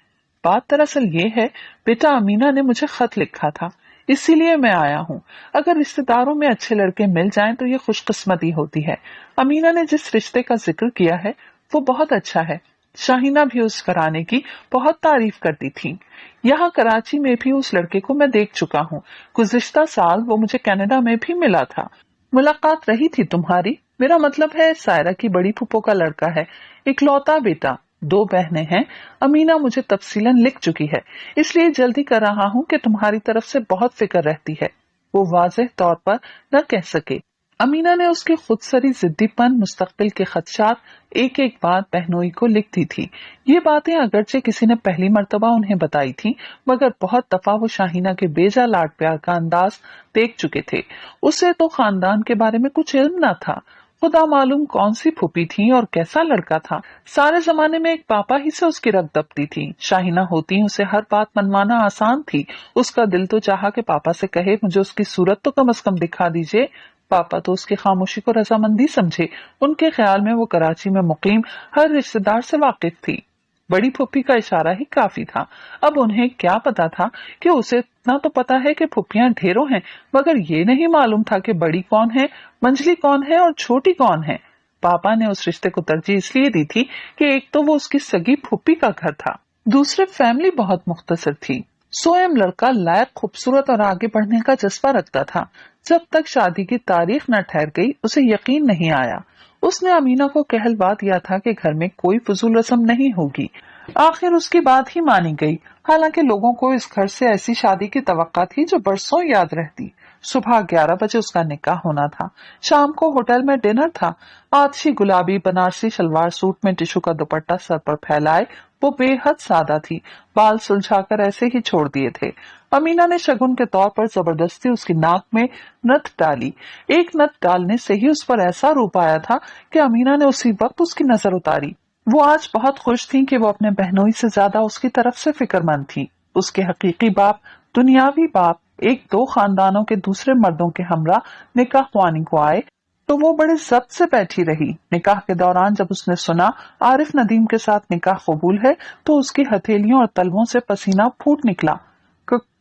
बात दरअसल ये है बेटा, अमीना ने मुझे खत लिखा था, इसीलिए मैं आया हूँ। अगर रिश्तेदारों में अच्छे लड़के मिल जाएं तो ये खुशकिस्मती होती है। अमीना ने जिस रिश्ते का जिक्र किया है वो बहुत अच्छा है। शाहिना भी उस घराने की बहुत तारीफ करती थी। यहाँ कराची में भी उस लड़के को मैं देख चुका हूँ। गुज़िश्ता साल वो मुझे कनाडा में भी मिला था। मुलाकात रही थी तुम्हारी, मेरा मतलब है सायरा की बड़ी फूफो का लड़का है, इकलौता बेटा। 2 बहनें हैं। अमीना मुझे तफसीलन लिख चुकी है, इसलिए जल्दी कर रहा हूँ कि तुम्हारी तरफ से बहुत फिक्र रहती है। वो वाज़ेह तौर पर न कह सके। अमीना ने उसके खुदसरी जिद्दीपन, मुस्तकिल के खदशात, एक एक बात बहनोई को लिख दी थी। ये बातें अगरचे किसी ने पहली मर्तबा उन्हें बताई थी, मगर बहुत दफा वो शाहिना के बेजा लाड प्यार का अंदाज देख चुके थे। उसे तो खानदान के बारे में कुछ इल्म न था। खुदा मालूम कौन सी फूफी थी और कैसा लड़का था। सारे जमाने में एक पापा ही से उसकी रग दबती थी। शाहिना होती उसे हर बात मनवाना आसान थी। उसका दिल तो चाहा कि पापा से कहे, मुझे उसकी सूरत तो कम से कम दिखा दीजिए। पापा तो उसकी खामोशी को रजामंदी समझे। उनके ख्याल में वो कराची में मुकीम हर रिश्तेदार से वाकिफ थी। बड़ी फुप्पी का इशारा ही काफी था। अब उन्हें क्या पता था कि उसे इतना तो पता है कि फुप्पियां ढेरों हैं, मगर ये नहीं मालूम था कि बड़ी कौन है, मंझली कौन है और छोटी कौन है। पापा ने उस रिश्ते को तरजीह इसलिए दी थी कि एक तो वो उसकी सगी फुप्पी का घर था, दूसरे फैमिली बहुत मुख्तसर थी। सोएम लड़का लायक, खूबसूरत और आगे बढ़ने का जज्बा रखता था। जब तक शादी की तारीख न ठहर गई उसे यकीन नहीं आया। उसने अमीना को कहलवा दिया था कि घर में कोई फजूल रस्म नहीं होगी। आखिर उसकी बात ही मानी गई। हालांकि लोगों को इस घर से ऐसी शादी की तवक्का थी जो बरसों याद रहती। सुबह 11 बजे उसका निकाह होना था। शाम को होटल में डिनर था। आतिशी गुलाबी बनारसी शलवार सूट में टिशू का दुपट्टा सर पर फैलाए वो बेहद सादा थी। बाल सुलझाकर ऐसे ही छोड़ दिए थे। अमीना ने शगुन के तौर पर जबरदस्ती उसकी नाक में नथ डाली। एक नथ डालने से ही उस पर ऐसा रूप आया था कि अमीना ने उसी वक्त उसकी नजर उतारी। वो आज बहुत खुश थी कि वो अपने बहनोई से ज्यादा उसकी तरफ से फिक्रमंद थी। उसके हकीकी बाप, दुनियावी बाप, 1-2 खानदानों के दूसरे मर्दों के हमरा निकाह ख्वानी को आए तो वो बड़े जब्त से बैठी रही। निकाह के दौरान जब उसने सुना आरिफ नदीम के साथ निकाह कबूल है तो उसकी हथेलियों और तलवों से पसीना फूट निकला।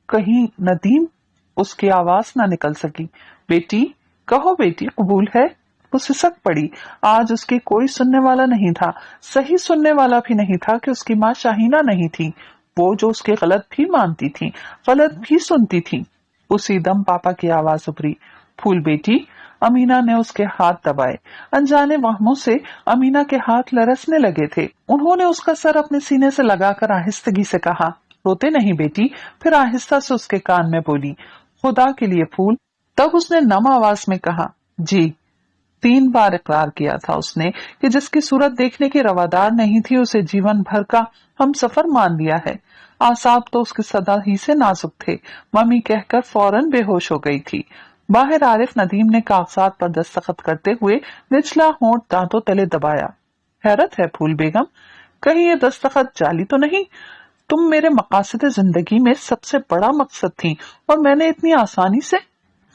कहीं नदीम? उसकी आवाज न निकल सकी। बेटी, कहो बेटी, कबूल है? वो सिसक पड़ी। आज उसकी कोई सुनने वाला नहीं था, सही सुनने वाला भी नहीं था कि उसकी माँ शाहीना नहीं थी, वो जो उसके गलत भी मानती थी, गलत भी सुनती थी। उसी दम पापा की आवाज उभरी, फूल बेटी। अमीना ने उसके हाथ दबाए। अनजाने वहमों से अमीना के हाथ लरसने लगे थे। उन्होंने उसका सर अपने सीने से लगाकर आहिस्तगी से कहा, रोते नहीं बेटी। फिर आहिस्ता से उसके कान में बोली, खुदा के लिए फूल। तब उसने नम आवाज में कहा, जी। 3 बार इकरार किया था उसने कि जिसकी सूरत देखने की रवादार नहीं थी उसे जीवन भर का हम सफर मान लिया है। आसाब तो उसके सदा ही से नाजुक थे। मम्मी कहकर फौरन बेहोश हो गई थी। बाहर आरिफ नदीम ने कागजात पर दस्तखत करते हुए निचला होंठ दांतों तले दबाया। हैरत है फूल बेगम, कहीं ये दस्तखत जाली तो नहीं? तुम मेरे मकासद जिंदगी में सबसे बड़ा मकसद थी और मैंने इतनी आसानी से।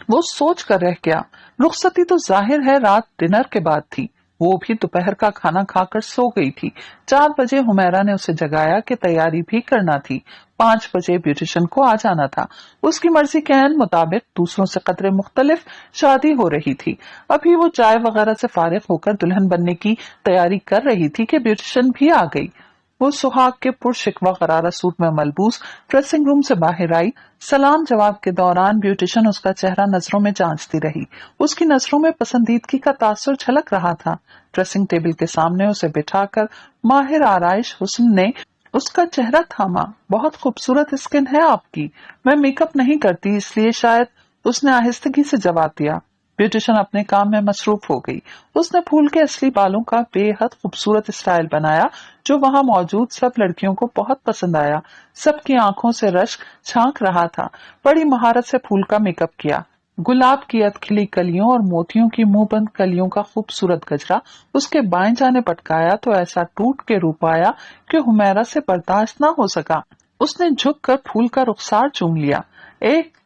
वो सोच कर रह गया। रुखसती तो जाहिर है रात डिनर के बाद थी। वो भी दोपहर का खाना खाकर सो गई थी। 4 बजे हुमैरा ने उसे जगाया कि तैयारी भी करना थी। 5 बजे ब्यूटिशियन को आ जाना था। उसकी मर्जी के ऐन मुताबिक दूसरों से कदरे मुख्तलिफ शादी हो रही थी। अभी वो चाय वगैरह से फारिग होकर दुल्हन बनने की तैयारी कर रही थी कि ब्यूटिशियन भी आ गई। वो सुहाग के पुरशिकवा गरारा सूट में मलबूस ड्रेसिंग रूम से बाहर आई। सलाम जवाब के दौरान ब्यूटिशियन उसका चेहरा नजरों में जांचती रही। उसकी नजरों में पसंदीदगी का तासुर झलक रहा था। ड्रेसिंग टेबल के सामने उसे बिठाकर माहिर आराइश हुस्न ने उसका चेहरा थामा। बहुत खूबसूरत स्किन है आपकी, मैं मेकअप नहीं करती इसलिए शायद, उसने आहिस्तगी से जवाब दिया। ब्यूटिशियन अपने काम में मसरूफ हो गई। उसने फूल के असली बालों का बेहद खूबसूरत स्टाइल बनाया जो वहां मौजूद सब लड़कियों को बहुत पसंद आया। सबकी आंखों से रश्क झांक रहा था। बड़ी महारत से फूल का मेकअप किया। गुलाब की अधखिली कलियों और मोतियों की मुंह बंद कलियों का खूबसूरत गजरा उसके बाएं जाने पटकाया तो ऐसा टूट के रूप आया कि हुमैरा से बर्दाश्त न हो सका। उसने झुककर फूल का रुखसार चूम लिया।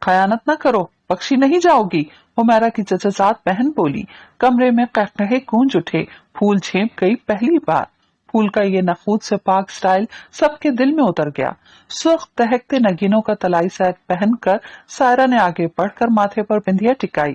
खयानत न करो, बख्शी नहीं जाओगी, हुमैरा की जजात बहन बोली। कमरे में कहकहे गूंज उठे। फूल झेप गई पहली बार। फूल का ये नखूद से पाक स्टाइल सबके दिल में उतर गया। सुर्ख दहकते नगीनों का तलाई सेट पहनकर सायरा ने आगे बढ़कर माथे पर बिंदिया टिकाई।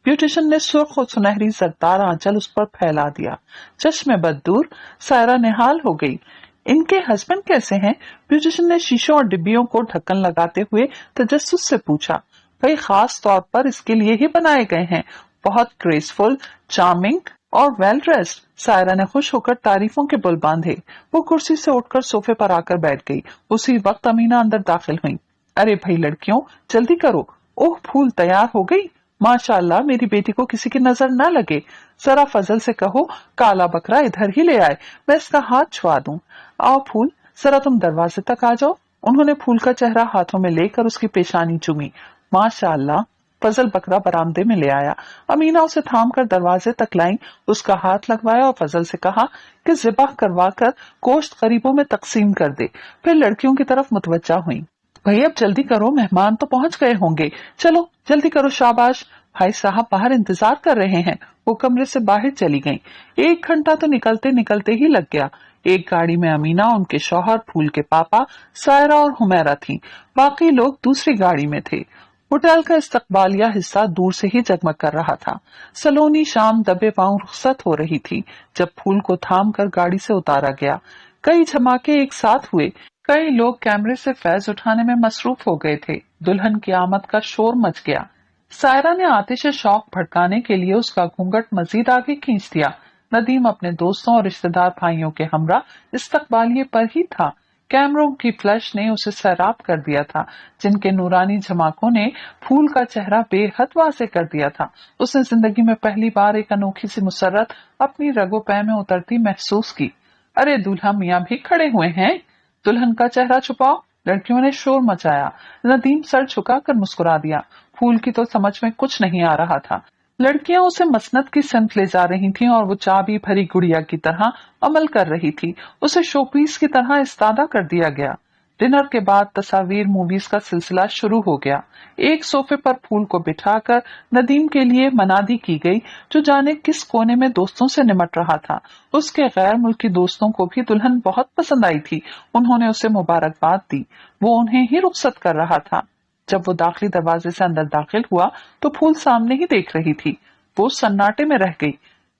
ब्यूटिशियन ने सुर्ख और सुनहरी जरदार आंचल उस पर फैला दिया। चश्मे बददूर, सायरा निहाल हो गई। इनके हस्बैंड कैसे हैं? ब्यूटिशियन ने शीशों और डिब्बियों को ढक्कन लगाते हुए तजस्सुस से पूछा। भाई खास तौर पर इसके लिए ही बनाए गए हैं। बहुत ग्रेसफुल, चार्मिंग और वेल ड्रेस्ड। सायरा ने खुश होकर तारीफों के बुल बांधे। वो कुर्सी से उठकर सोफे पर आकर बैठ गई। उसी वक्त अमीना अंदर दाखिल हुई। अरे भाई लड़कियों, जल्दी करो। ओह, फूल तैयार हो गई। माशाल्लाह, मेरी बेटी को किसी की नजर न लगे। जरा फजल से कहो काला बकरा इधर ही ले आए, मैं इसका हाथ छुआ दूं। आओ फूल, जरा तुम दरवाजे तक आ जाओ। उन्होंने फूल का चेहरा हाथों में लेकर उसकी पेशानी चूमी। माशाल्लाह, फजल बकरा बरामदे में ले आया। अमीना उसे थाम कर दरवाजे तक लाई, उसका हाथ लगवाया और फजल से कहा कि ज़िबाह करवा कर गोश्त गरीबों में तकसीम कर दे। फिर लड़कियों की तरफ मुतवज्जा हुई। भाई अब जल्दी करो, मेहमान तो पहुंच गए होंगे। चलो जल्दी करो, शाबाश। भाई साहब बाहर इंतजार कर रहे हैं। वो कमरे से बाहर चली गईं। 1 घंटा तो निकलते निकलते ही लग गया। एक गाड़ी में अमीना, उनके शौहर, फूल के पापा, सायरा और हुमैरा थी। बाकी लोग दूसरी गाड़ी में थे। होटल का इस्तकबालिया हिस्सा दूर से ही जगमग कर रहा था। सलोनी शाम दबे पांव रुखसत हो रही थी जब फूल को थाम कर गाड़ी से उतारा गया। कई धमाके एक साथ हुए। कई लोग कैमरे से फैज उठाने में मसरूफ हो गए थे। दुल्हन की आमद का शोर मच गया। सायरा ने आतिश शौक भड़काने के लिए उसका घूंघट मजीद आगे खींच दिया। नदीम अपने दोस्तों और रिश्तेदार भाइयों के हमरा इस्तकबालिये पर ही था। कैमरों की फ्लैश ने उसे सैराब कर दिया था, जिनके नूरानी झमाकों ने फूल का चेहरा बेहद वाज़ेह कर दिया था। उसने जिंदगी में पहली बार एक अनोखी सी मुसर्रत अपनी रगो पै में उतरती महसूस की। अरे दूल्हा मियाँ भी खड़े हुए हैं, दुल्हन का चेहरा छुपाओ। लड़कियों ने शोर मचाया। नदीम सर झुकाकर मुस्कुरा दिया। फूल की तो समझ में कुछ नहीं आ रहा था। लड़कियां उसे मसनद की संत ले जा रही थीं और वो चाबी भरी गुड़िया की तरह अमल कर रही थी। उसे शोपीस की तरह इस्तादा कर दिया गया। डिनर के बाद तस्वीर मूवीज का सिलसिला शुरू हो गया। एक सोफे पर फूल को बिठाकर नदीम के लिए मनादी की गई, जो जाने किस कोने में दोस्तों से निमट रहा था। उसके गैर मुल्की दोस्तों को भी दुल्हन बहुत पसंद आई थी। उन्होंने उसे मुबारकबाद दी। वो उन्हें ही रुखसत कर रहा था। जब वो दाखिली दरवाजे से अंदर दाखिल हुआ तो फूल सामने ही देख रही थी। वो सन्नाटे में रह गई।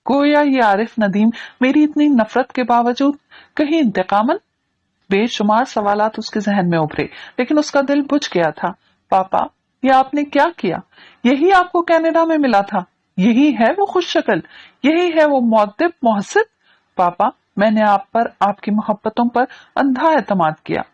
गोया ये आरिफ नदीम मेरी इतनी नफरत के बावजूद कहीं इंतकामन। बेशुमार सवालात उसके जहन में उभरे, लेकिन उसका दिल बुझ गया था। पापा, ये आपने क्या किया? यही आपको कनाडा में मिला था? यही है वो खुश शक्ल? यही है वो मुअद्दिब मोहसिन? पापा, मैंने आप पर, आपकी मोहब्बतों पर अंधा एतमाद किया।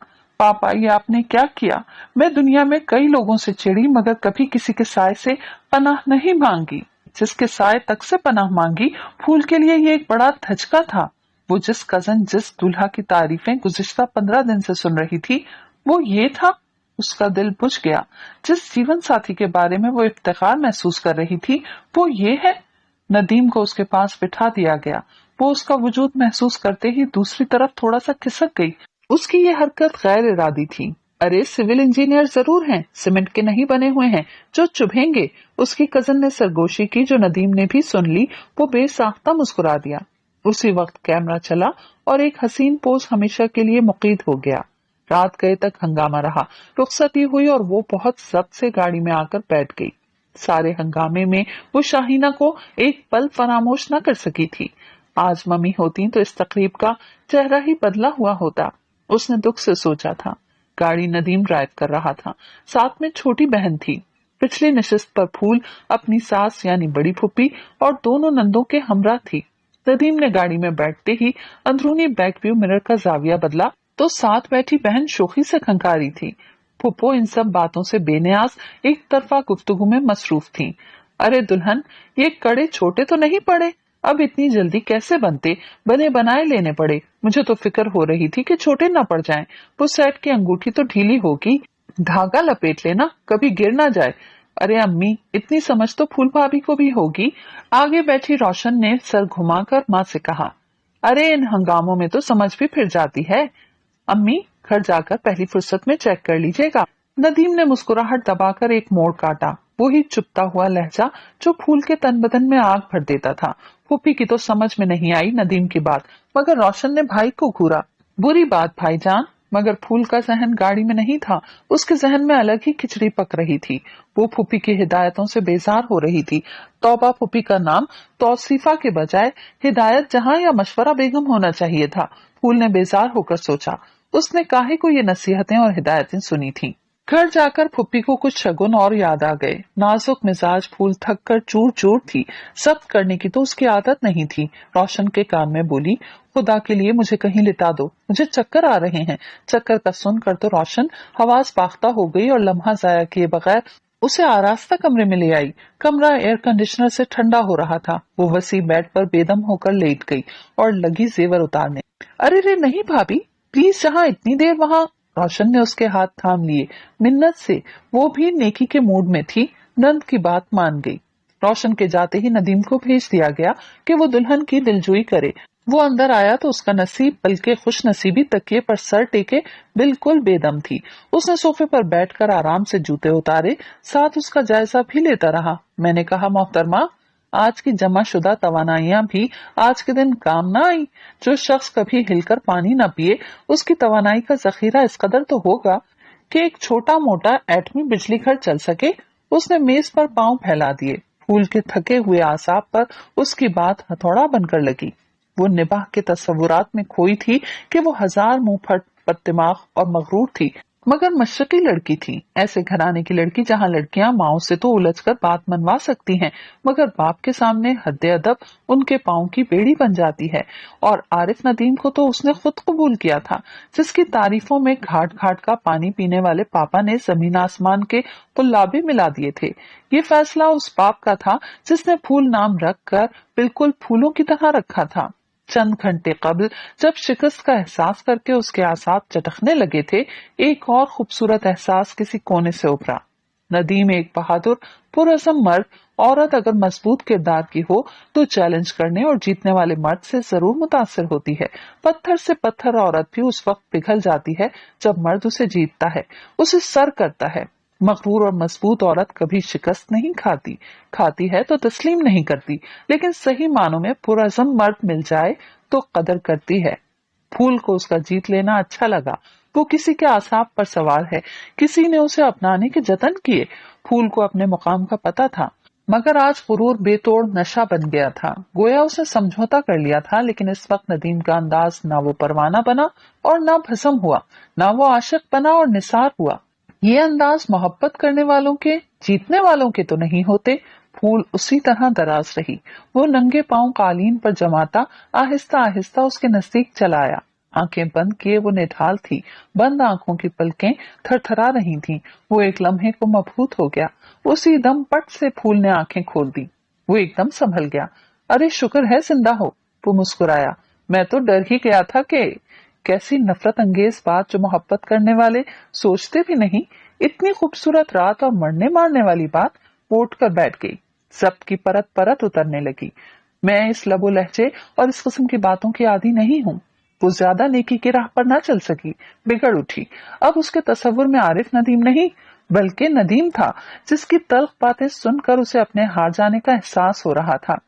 पापा, ये आपने क्या किया? मैं दुनिया में कई लोगों से चिढ़ी, मगर कभी किसी के साय से पनाह नहीं मांगी। जिसके साय तक से पनाह मांगी, फूल के लिए ये एक बड़ा धचका था। वो जिस कजन, जिस दूल्हा की तारीफें गुज़िश्ता 15 दिन से सुन रही थी, वो ये था। उसका दिल बुझ गया। जिस जीवन साथी के बारे में वो इफ्तिखार महसूस कर रही थी, वो ये है। नदीम को उसके पास बिठा दिया गया। वो उसका वजूद महसूस करते ही दूसरी तरफ थोड़ा सा खिसक गई। उसकी ये हरकत गैर इरादी थी। अरे, सिविल इंजीनियर जरूर हैं, सीमेंट के नहीं बने हुए हैं जो चुभेंगे। उसकी कजन ने सरगोशी की, जो नदीम ने भी सुन ली। वो बेसाख्ता मुस्कुरा दिया। उसी वक्त कैमरा चला और एक हसीन पोज हमेशा के लिए मुकीद हो गया। रात गए तक हंगामा रहा। रुखसती हुई और वो बहुत जब्त से गाड़ी में आकर बैठ गई। सारे हंगामे में वो शाहीना को एक पल फरामोश न कर सकी थी। आज मम्मी होती तो इस तकरीब का चेहरा ही बदला हुआ होता, उसने दुख से सोचा था। गाड़ी नदीम ड्राइव कर रहा था। साथ में छोटी बहन थी। पिछली नशिस्त पर फूल अपनी सास यानी बड़ी फुप्पी और दोनों नंदों के हमरा थी। नदीम ने गाड़ी में बैठते ही अंदरूनी बैक व्यू मिरर का जाविया बदला तो साथ बैठी बहन शोखी से खंकारी थी। फुप्पो इन सब बातों से बेनियाज एक तरफा गुफ्तगू में मसरूफ थी। अरे दुल्हन, ये कड़े छोटे तो नहीं पड़े? अब इतनी जल्दी कैसे बनते? बने बनाए लेने पड़े। मुझे तो फिक्र हो रही थी कि छोटे न पड़ जाएं। वो सेट की अंगूठी तो ढीली होगी, धागा लपेट लेना, कभी गिर ना जाए। अरे अम्मी, इतनी समझ तो फूल भाभी को भी होगी। आगे बैठी रोशन ने सर घुमाकर माँ से कहा। अरे, इन हंगामों में तो समझ भी फिर जाती है। अम्मी, घर जाकर पहली फुर्सत में चेक कर लीजिएगा। नदीम ने मुस्कुराहट दबाकर एक मोड़ काटा। वो ही चुपता हुआ लहजा जो फूल के तन बदन में आग भर देता था। फूफी की तो समझ में नहीं आई नदीम की बात, मगर रोशन ने भाई को घूरा। बुरी बात भाईजान, मगर फूल का जहन गाड़ी में नहीं था। उसके जहन में अलग ही खिचड़ी पक रही थी। वो फूफी की हिदायतों से बेजार हो रही थी। तौबा फूफी का नाम तौसीफा के बजाय हिदायत जहां या मशवरा बेगम होना चाहिए था। फूल ने बेजार होकर सोचा, उसने काहे को ये नसीहतें और हिदायतें सुनी थी। घर जाकर फुप्पी को कुछ शगुन और याद आ गए। नाजुक मिजाज फूल थक कर चूर चूर थी। सख्त करने की तो उसकी आदत नहीं थी। रोशन के कान में बोली, खुदा के लिए मुझे कहीं लिटा दो, मुझे चक्कर आ रहे हैं। चक्कर का सुनकर तो रोशन हवास बाख्ता हो गई और लम्हा जाया किए बगैर उसे आरास्ता कमरे में ले आई। कमरा एयर कंडीशनर से ठंडा हो रहा था। वो वसी बेड पर बेदम होकर लेट गई और लगी जेवर उतारने। अरे रे नहीं भाभी, प्लीज, जहाँ इतनी देर वहाँ। रोशन ने उसके हाथ थाम लिए मिन्नत से। वो भी नेकी के मूड में थी। नंद की बात मान गई। रोशन के जाते ही नदीम को भेज दिया गया कि वो दुल्हन की दिलजोई करे। वो अंदर आया तो उसका नसीब, बल्कि खुश नसीबी, तकिए पर सर टेके बिल्कुल बेदम थी। उसने सोफे पर बैठकर आराम से जूते उतारे, साथ उसका जायजा भी लेता रहा। मैंने कहा, मोहतरमा, आज की जमा शुदा तवानाइयां भी आज के दिन काम ना आई। जो शख्स कभी हिलकर पानी न पिए, उसकी तवानाई का जखीरा इस कदर तो होगा कि एक छोटा मोटा एटमी बिजली घर चल सके। उसने मेज पर पांव फैला दिए। फूल के थके हुए आसाब पर उसकी बात हथौड़ा बनकर लगी। वो निबाह के तस्वुरात में खोई थी कि वो हजार मुंह फट बददिमाग और मगरूर थी, मगर मशरकी लड़की थी। ऐसे घराने की लड़की जहाँ लड़कियां माओ से तो उलझकर बात मनवा सकती हैं, मगर बाप के सामने हद्दे अदब उनके पांव की बेड़ी बन जाती है। और आरिफ नदीम को तो उसने खुद कबूल किया था, जिसकी तारीफों में घाट घाट का पानी पीने वाले पापा ने जमीन आसमान के कुल्लाबे मिला दिए थे। ये फैसला उस बाप का था जिसने फूल नाम रख कर बिल्कुल फूलों की तरह रखा था। चंद घंटे कबल जब शिकस्त का एहसास करके उसके आसाब चटकने लगे थे, एक और खूबसूरत एहसास किसी कोने से उभरा। नदीम एक बहादुर पुरअज़म मर्द। औरत अगर मजबूत किरदार की हो तो चैलेंज करने और जीतने वाले मर्द से जरूर मुतासिर होती है। पत्थर से पत्थर औरत भी उस वक्त पिघल जाती है जब मर्द उसे जीतता है, उसे सर करता है। मगरूर और मजबूत औरत कभी शिकस्त नहीं खाती, खाती है तो तस्लीम नहीं करती, लेकिन सही मानों में पुरअज़म मर्द मिल जाए तो कदर करती है। फूल को उसका जीत लेना अच्छा लगा। वो किसी के आसाप पर सवार है, किसी ने उसे अपनाने के जतन किए। फूल को अपने मुकाम का पता था, मगर आज गुरूर बेतोड़ नशा बन गया था। गोया उसने समझौता कर लिया था, लेकिन इस वक्त नदीम का अंदाज ना वो परवाना बना और ना भस्म हुआ, ना वो आशिक बना और निसार हुआ। ये अंदाज मोहब्बत करने वालों के, जीतने वालों के तो नहीं होते। फूल उसी तरह दराज रही। वो नंगे पांव कालीन पर जमाता आहिस्ता आहिस्ता उसके नजदीक चला आया। आंखें बंद किए वो निढाल थी, बंद आंखों की पलकें थरथरा रही थीं। वो एक लम्हे को मबहूत हो गया। उसी दम पट से फूल ने आंखें खोल दी। वो एकदम संभल गया। अरे शुक्र है जिंदा हो, वो मुस्कुराया। मैं तो डर ही गया था कि कैसी नफरत अंगेज बात जो मोहब्बत करने वाले सोचते भी नहीं। इतनी खूबसूरत रात और मरने मारने वाली बात। वो उठ कर बैठ गई। जब्त की परत परत उतरने लगी। मैं इस लबो लहजे और इस किस्म की बातों की आदी नहीं हूँ। वो ज्यादा नेकी की राह पर ना चल सकी, बिगड़ उठी। अब उसके तस्वुर में आरिफ नदीम नहीं, बल्कि नदीम था, जिसकी तल्ख बातें सुनकर उसे अपने हार जाने का एहसास हो रहा था।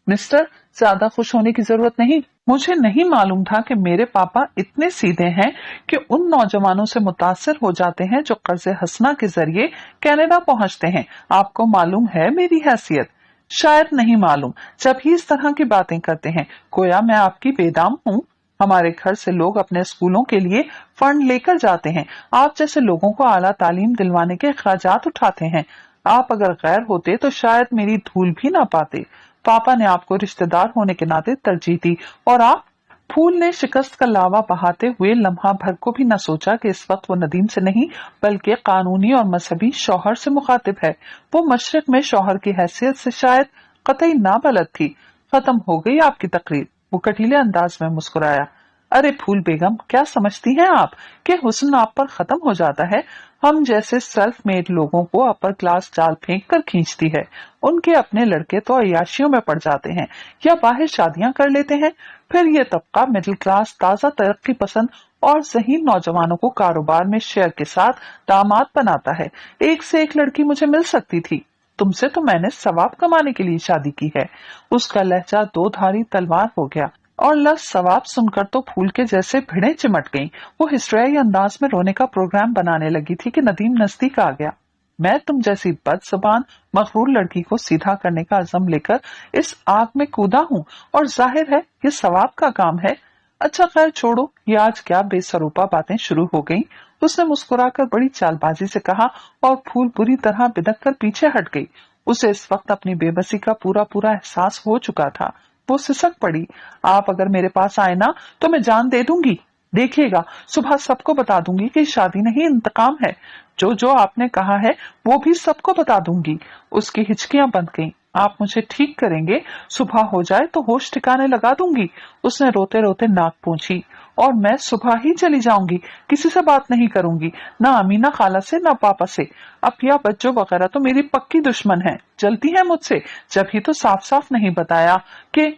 मिस्टर, ज्यादा खुश होने की जरूरत नहीं। मुझे नहीं मालूम था कि मेरे पापा इतने सीधे हैं कि उन नौजवानों से मुतासिर हो जाते हैं जो कर्ज हसना के जरिए कनाडा पहुंचते हैं। आपको मालूम है मेरी हैसियत? शायद नहीं मालूम, जब ही इस तरह की बातें करते हैं गोया मैं आपकी बेदाम हूँ। हमारे घर से लोग अपने स्कूलों के लिए फंड लेकर जाते हैं। आप जैसे लोगों को आला तालीम दिलवाने के अखराजात उठाते हैं। आप अगर गैर होते तो शायद मेरी धूल भी ना पाते। पापा ने आपको रिश्तेदार होने के नाते तरजीह दी, और आप? फूल ने शिकस्त का लावा बहाते हुए लम्हा भर को भी न सोचा कि इस वक्त वो नदीम से नहीं, बल्कि कानूनी और मजहबी शौहर से मुखातिब है। वो मशरक में शौहर की हैसियत से शायद कतई नाबलद थी। खत्म हो गई आपकी तकरीर, वो कटीले अंदाज में मुस्कुराया। अरे फूल बेगम, क्या समझती हैं आप कि हुस्न आप पर खत्म हो जाता है? हम जैसे सेल्फ मेड लोगों को अपर क्लास जाल फेंक कर खींचती है। उनके अपने लड़के तो अय्याशियों में पड़ जाते हैं या बाहर शादियां कर लेते हैं। फिर ये तबका मिडिल क्लास ताजा तरक्की पसंद और ज़हीन नौजवानों को कारोबार में शेयर के साथ दामाद बनाता है। एक से एक लड़की मुझे मिल सकती थी, तुमसे तो मैंने सवाब कमाने के लिए शादी की है। उसका लहजा दो धारी तलवार हो गया, और लफ्ज सवाब सुनकर तो फूल के जैसे भिड़े चिमट गईं। वो हिस्ट्रियाई अंदाज में रोने का प्रोग्राम बनाने लगी थी कि नदीम नजदीक आ गया। मैं तुम जैसी बदजुबान मगरूर लड़की को सीधा करने का अज़म लेकर इस आग में कूदा हूँ, और जाहिर है ये सवाब का काम है। अच्छा खैर छोड़ो, ये आज क्या बेसरूपा बातें शुरू हो गईं। उसने मुस्कुराकर बड़ी चालबाजी से कहा, और फूल बुरी तरह बिदक कर पीछे हट गई। उसे इस वक्त अपनी बेबसी का पूरा पूरा एहसास हो चुका था। वो सिसक पड़ी। आप अगर मेरे पास आए ना तो मैं जान दे दूंगी। देखिएगा, सुबह सबको बता दूंगी कि शादी नहीं इंतकाम है। जो जो आपने कहा है वो भी सबको बता दूंगी। उसकी हिचकियां बंध गईं। आप मुझे ठीक करेंगे, सुबह हो जाए तो होश ठिकाने लगा दूंगी। उसने रोते रोते नाक पूंछी। और मैं सुबह ही चली जाऊंगी, किसी से बात नहीं करूंगी, ना अमीना खाला से ना पापा से। अपिया बच्चों वगैरह तो मेरी पक्की दुश्मन है, जलती है मुझसे। जब ही तो साफ साफ नहीं बताया कि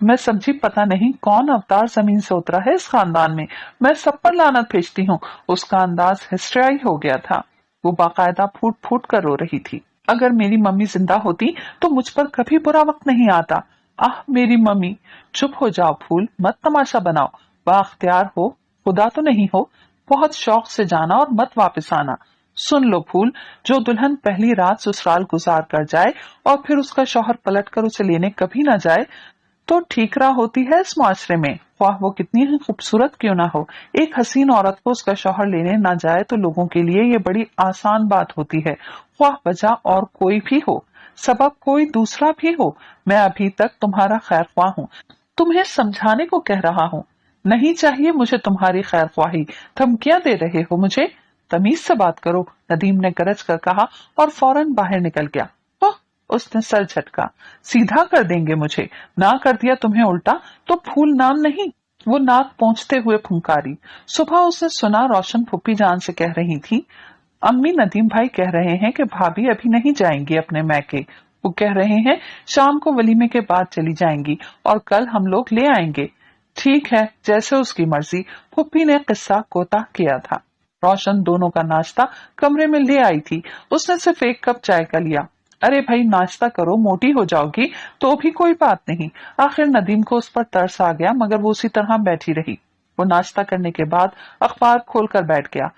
मैं समझी पता नहीं कौन अवतार जमीन से उतरा है इस खानदान में। मैं सब पर लानत भेजती हूँ। उसका अंदाज हिस्ट्रियाई हो गया था। वो बाकायदा फूट फूट कर रो रही थी। अगर मेरी मम्मी जिंदा होती तो मुझ पर कभी बुरा वक्त नहीं आता। आह मेरी मम्मी। चुप हो जाओ फूल, मत तमाशा बनाओ। बाख्तियार हो, खुदा तो नहीं हो। बहुत शौक से जाना और मत वापस आना। सुन लो फूल, जो दुल्हन पहली रात ससुराल गुजार कर जाए और फिर उसका शौहर पलट कर उसे लेने कभी ना जाए तो ठीकरा होती है इस मुआशरे में, ख्वाह वो कितनी ही खूबसूरत क्यों ना हो। एक हसीन औरत को उसका शौहर लेने ना जाए तो लोगों के लिए ये बड़ी आसान बात होती है, ख्वाह वजह और कोई भी हो, सबब कोई दूसरा भी हो। मैं अभी तक तुम्हारा खैर ख्वाह हूँ, तुम्हें समझाने को कह रहा हूँ। नहीं चाहिए मुझे तुम्हारी खैर ख्वाही, धमकियां दे रहे हो मुझे। तमीज से बात करो, नदीम ने गरज कर कहा और फौरन बाहर निकल गया। उसने सर झटका। सीधा कर देंगे मुझे, ना कर दिया तुम्हें उल्टा तो फूल नाम नहीं। वो नाक पोंछते हुए फुंकारी। सुबह उसने सुना रोशन फुप्पी जान से कह रही थी, अम्मी नदीम भाई कह रहे हैं कि भाभी अभी नहीं जाएंगी अपने मैके। वो कह रहे हैं शाम को वलीमे के बाद चली जाएंगी और कल हम लोग ले आएंगे। ठीक है, जैसे उसकी मर्जी। फुप्पी ने किस्सा कोताह किया था। रोशन दोनों का नाश्ता कमरे में ले आई थी। उसने सिर्फ एक कप चाय का लिया। अरे भाई नाश्ता करो, मोटी हो जाओगी। तो भी कोई बात नहीं। आखिर नदीम को उस पर तरस आ गया, मगर वो उसी तरह बैठी रही। वो नाश्ता करने के बाद अखबार खोलकर बैठ गया।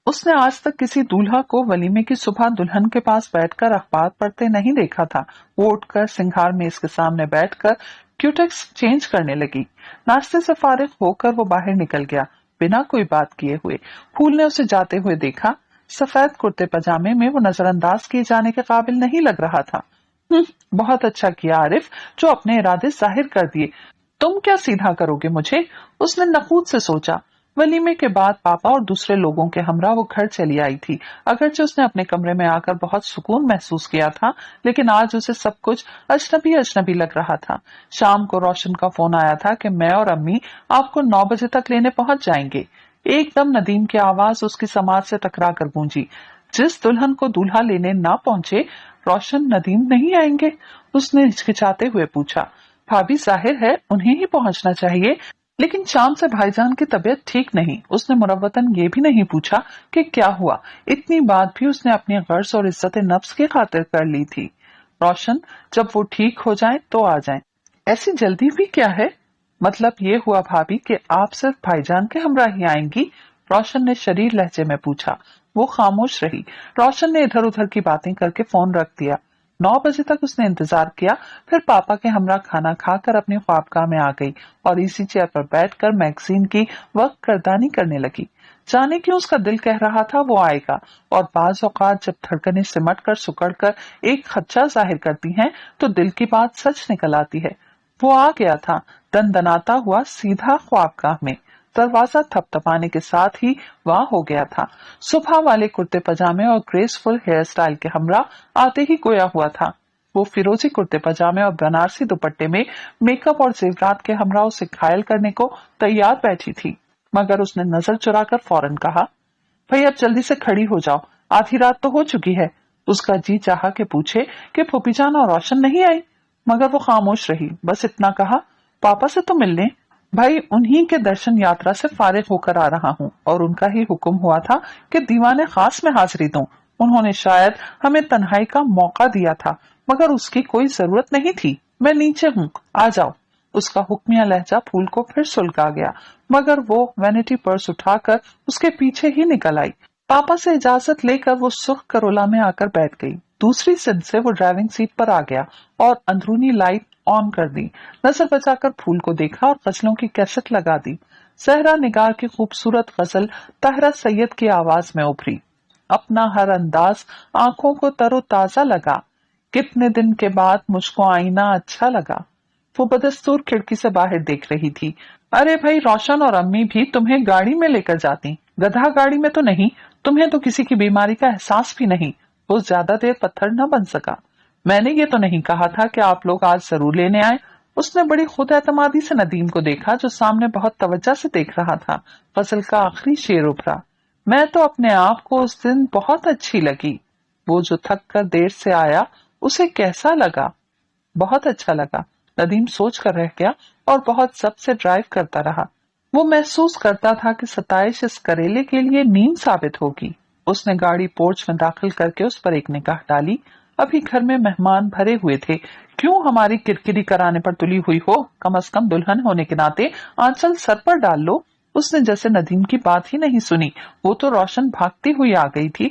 उसने आज तक किसी दूल्हा को वलीमे की सुबह दुल्हन के पास बैठकर अखबार पढ़ते नहीं देखा था। वो उठकर सिंघार मेज के सामने बैठकर क्यूटेक्स चेंज करने लगी। नाश्ते से फारिग होकर वो बाहर निकल गया, बिना कोई बात किए हुए। फूल ने उसे जाते हुए देखा। सफेद कुर्ते पजामे में वो नजरअंदाज किए जाने के काबिल नहीं लग रहा था। बहुत अच्छा किया आरिफ, जो अपने इरादे जाहिर कर दिए। तुम क्या सीधा करोगे मुझे? उसने नखूद से सोचा। वलीमे के बाद पापा और दूसरे लोगों के हमरा वो घर चली आई थी। अगरचे उसने अपने कमरे में आकर बहुत सुकून महसूस किया था, लेकिन आज उसे सब कुछ अजनबी अजनबी लग रहा था। शाम को रोशन का फोन आया था कि मैं और अम्मी आपको 9 बजे तक लेने पहुंच जाएंगे। एकदम नदीम की आवाज उसकी समाज से टकरा कर गूंजी। जिस दुल्हन को दूल्हा लेने ना पहुंचे, रोशन नदीम नहीं आएंगे? उसने हिचकिचाते हुए पूछा। भाभी, जाहिर है उन्हें ही पहुंचना चाहिए, लेकिन शाम से भाईजान की तबीयत ठीक नहीं। उसने मुरव्वतन ये भी नहीं पूछा कि क्या हुआ। इतनी बात भी उसने अपनी गर्ज और इज्जत नफ्स की खातिर कर ली थी। रोशन, जब वो ठीक हो जाए तो आ जाए। ऐसी जल्दी भी क्या है? मतलब ये हुआ भाभी कि आप सिर्फ भाईजान के हमरा ही आएंगी? रोशन ने शरीर लहजे में पूछा। वो खामोश रही। रोशन ने इधर उधर की बातें करके फोन रख दिया। 9 बजे तक उसने इंतजार किया, फिर पापा के हमरा खाना खाकर अपनी ख्वाबगाह में आ गई और इसी चेयर पर बैठकर मैगजीन की वक्त करदानी करने लगी। जाने क्यों उसका दिल कह रहा था वो आएगा, और बाज औकात जब धड़कनें सिमट कर सुकड़ कर एक खदशा जाहिर करती हैं तो दिल की बात सच निकल आती है। वो आ गया था, दनदनाता हुआ सीधा ख्वाबगाह में। दरवाजा थपथपाने के साथ ही वहां हो गया था। सुबह वाले कुर्ते पजामे और ग्रेसफुल हेयर स्टाइल के हमरा आते ही गोया हुआ था। वो फिरोजी कुर्ते पजामे और बनारसी दुपट्टे में मेकअप और जेवरात के हमरा उसे घायल करने को तैयार बैठी थी, मगर उसने नजर चुराकर फौरन कहा, भाई अब जल्दी से खड़ी हो जाओ, आधी रात तो हो चुकी है। उसका जी चाहा के पूछे कि फूफीजान और रोशन नहीं आई, मगर वो खामोश रही। बस इतना कहा, पापा से तो मिलने। भाई, उन्हीं के दर्शन यात्रा से फारिग होकर आ रहा हूँ और उनका ही हुक्म हुआ था कि दीवाने खास में हाजिरी दूं। उन्होंने शायद हमें तन्हाई का मौका दिया था, मगर उसकी कोई जरूरत नहीं थी। मैं नीचे हूँ, आ जाओ। उसका हुक्मिया लहजा फूल को फिर सुलगा गया, मगर वो वैनिटी पर्स उठाकर उसके पीछे ही निकल आई। पापा से इजाजत लेकर वो सुर्ख करोला में आकर बैठ गई। दूसरी सिंध से वो ड्राइविंग सीट पर आ गया और अंदरूनी लाइट ऑन कर दी। नजर बचाकर फूल को देखा और गजलों की कैसेट लगा दी। सहरा निगार की खूबसूरत गजल ताहरा सैयद की आवाज में उभरी। अपना हर अंदाज आंखों को तरोताजा लगा, कितने दिन के बाद मुझको आईना अच्छा लगा। वो बदस्तूर खिड़की से बाहर देख रही थी। अरे भाई, रोशन और अम्मी भी तुम्हें गाड़ी में लेकर जाती, गधा गाड़ी में तो नहीं। तुम्हें तो किसी की बीमारी का एहसास भी नहीं। वो ज्यादा देर पत्थर न बन सका। मैंने ये तो नहीं कहा था कि आप लोग आज जरूर लेने आए। उसने बड़ी खुद एतमादी से नदीम को देखा, जो सामने बहुत तवज्जो से देख रहा था। गजल का आखिरी शेर उभरा, मैं तो अपने आप को उस दिन बहुत अच्छी लगी। वो जो थक कर देर से आया, उसे कैसा लगा? बहुत अच्छा लगा। नदीम सोच कर रह गया और बहुत जब्त से ड्राइव करता रहा। वो महसूस करता था कि सताइश इस करेले के लिए नीम साबित होगी। उसने गाड़ी पोर्च में दाखिल करके उस पर एक निगाह डाली। अभी घर में मेहमान भरे हुए थे। क्यों हमारी किरकिरी कराने पर तुली हुई हो? कम से कम दुल्हन होने के नाते आंचल सर पर डाल लो। उसने जैसे नदीम की बात ही नहीं सुनी। वो तो रोशन भागती हुई आ गई थी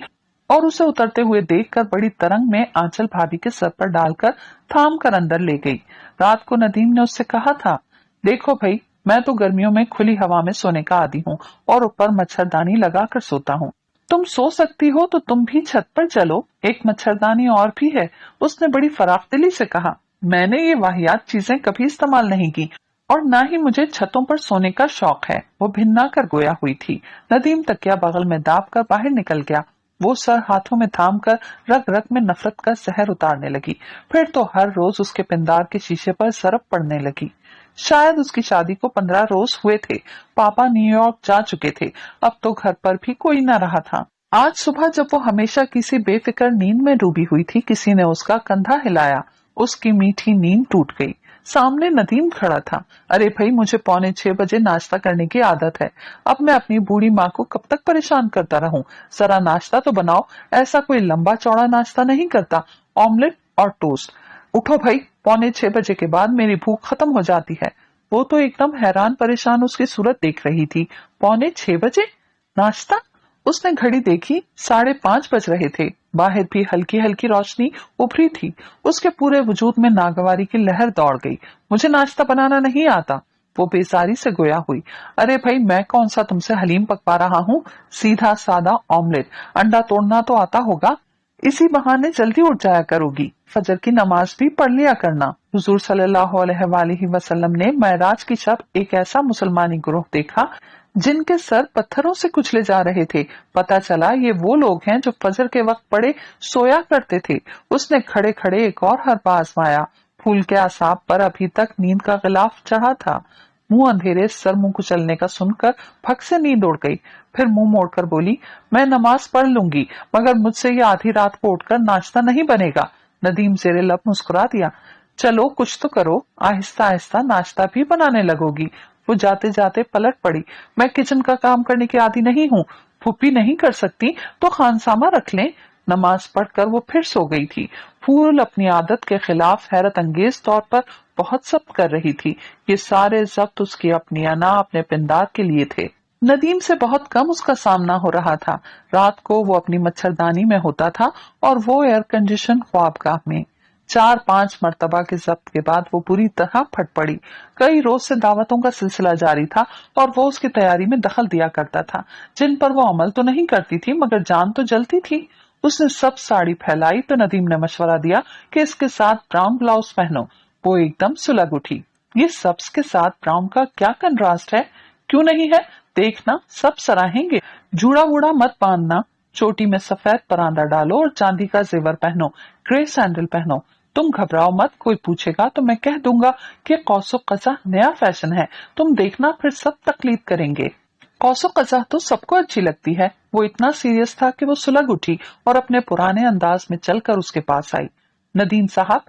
और उसे उतरते हुए देखकर बड़ी तरंग में आंचल भाभी के सर पर डालकर थाम कर अंदर ले गई। रात को नदीम ने उससे कहा था, देखो भाई, मैं तो गर्मियों में खुली हवा में सोने का आदी हूँ और ऊपर मच्छरदानी लगाकर सोता हूँ। तुम सो सकती हो तो तुम भी छत पर चलो, एक मच्छरदानी और भी है। उसने बड़ी फराखदिली से कहा। मैंने ये वाहियात चीजें कभी इस्तेमाल नहीं की और ना ही मुझे छतों पर सोने का शौक है। वो भिन्ना कर गोया हुई थी। नदीम तकिया बगल में दाब कर बाहर निकल गया। वो सर हाथों में थाम कर रग रग में नफरत का जहर उतारने लगी। फिर तो हर रोज उसके पिंदार के शीशे पर सरफ पड़ने लगी। शायद उसकी शादी को 15 रोज हुए थे। पापा न्यूयॉर्क जा चुके थे। अब तो घर पर भी कोई न रहा था। आज सुबह जब वो हमेशा किसी बेफिक्र नींद में डूबी हुई थी, किसी ने उसका कंधा हिलाया। उसकी मीठी नींद टूट गई। सामने नदीम खड़ा था। अरे भाई, मुझे 5:45 नाश्ता करने की आदत है। अब मैं अपनी बूढ़ी माँ को कब तक परेशान करता रहूं? जरा नाश्ता तो बनाओ। ऐसा कोई लंबा चौड़ा नाश्ता नहीं करता, ऑमलेट और टोस्ट। उठो भाई, 5:45 के बाद मेरी भूख खत्म हो जाती है। वो तो एकदम हैरान परेशान उसकी सूरत देख रही थी। 5:45 नाश्ता? उसने घड़ी देखी, 5:30 बज रहे थे। बाहर भी हल्की हल्की रोशनी उभरी थी। उसके पूरे वजूद में नागवारी की लहर दौड़ गई। मुझे नाश्ता बनाना नहीं आता, वो बेजारी से गोया हुई। अरे भाई, मैं कौन सा तुमसे हलीम पकवा रहा हूँ? सीधा सादा ऑमलेट, अंडा तोड़ना तो आता होगा। इसी बहाने जल्दी उठ जाया करोगी, फजर की नमाज भी पढ़ लिया करना। हुजूर सल्लल्लाहु अलैहि वसल्लम ने मेराज की शब एक ऐसा मुसलमानी ग्रोह देखा जिनके सर पत्थरों से कुचले जा रहे थे। पता चला ये वो लोग हैं जो फजर के वक्त पड़े सोया करते थे। उसने खड़े खड़े एक और हरबा आजमाया। फूल के आसाब पर अभी तक नींद का गिलाफ चढ़ा था। मुंह अंधेरे सर मुंह कुचलने का सुनकर फक से नींद उड़ गई। फिर मुंह मोड़कर बोली, मैं नमाज पढ़ लूंगी, मगर मुझसे ये आधी रात को उठकर नाश्ता नहीं बनेगा। नदीम जेरे लब मुस्कुरा दिया। चलो कुछ तो करो, आहिस्ता आहिस्ता नाश्ता भी बनाने लगोगी। वो जाते जाते पलट पड़ी। मैं किचन का काम करने की आदी नहीं हूँ। फूफी नहीं कर सकती तो खानसामा रख लें। नमाज पढ़कर वो फिर सो गई थी। फूल अपनी आदत के खिलाफ हैरत अंगेज तौर पर बहुत जब्त कर रही थी। ये सारे जब्त उसकी अपनी अना, अपने पिंदार के लिए थे। नदीम से बहुत कम उसका सामना हो रहा था। रात को वो अपनी मच्छरदानी में होता था और वो एयर कंडीशन ख्वाबगाह में। 4-5 मरतबा के जब्त के बाद वो बुरी तरह फट पड़ी। कई रोज से दावतों का सिलसिला जारी था और वो उसकी तैयारी में दखल दिया करता था, जिन पर वो अमल तो नहीं करती थी मगर जान तो जलती थी। उसने सब साड़ी फैलाई तो नदीम ने मशवरा दिया कि इसके साथ ब्राउन ब्लाउज पहनो। वो एकदम सुलग उठी। ये सब्ज के साथ ब्राउन का क्या कंट्रास्ट है? क्यों नहीं है? देखना, सब सराहेंगे। जूड़ा वूड़ा मत बांधना, चोटी में सफेद परांदा डालो और चांदी का जेवर पहनो, ग्रे सैंडल पहनो। तुम घबराओ मत, कोई पूछेगा तो मैं कह दूंगा कि कौसो कज़ा नया फैशन है। तुम देखना, फिर सब तकलीद करेंगे। कौसो कज़ा तो सबको अच्छी लगती है। वो इतना सीरियस था कि वो सुलग उठी और अपने पुराने अंदाज में चलकर उसके पास आई। नदीम साहब,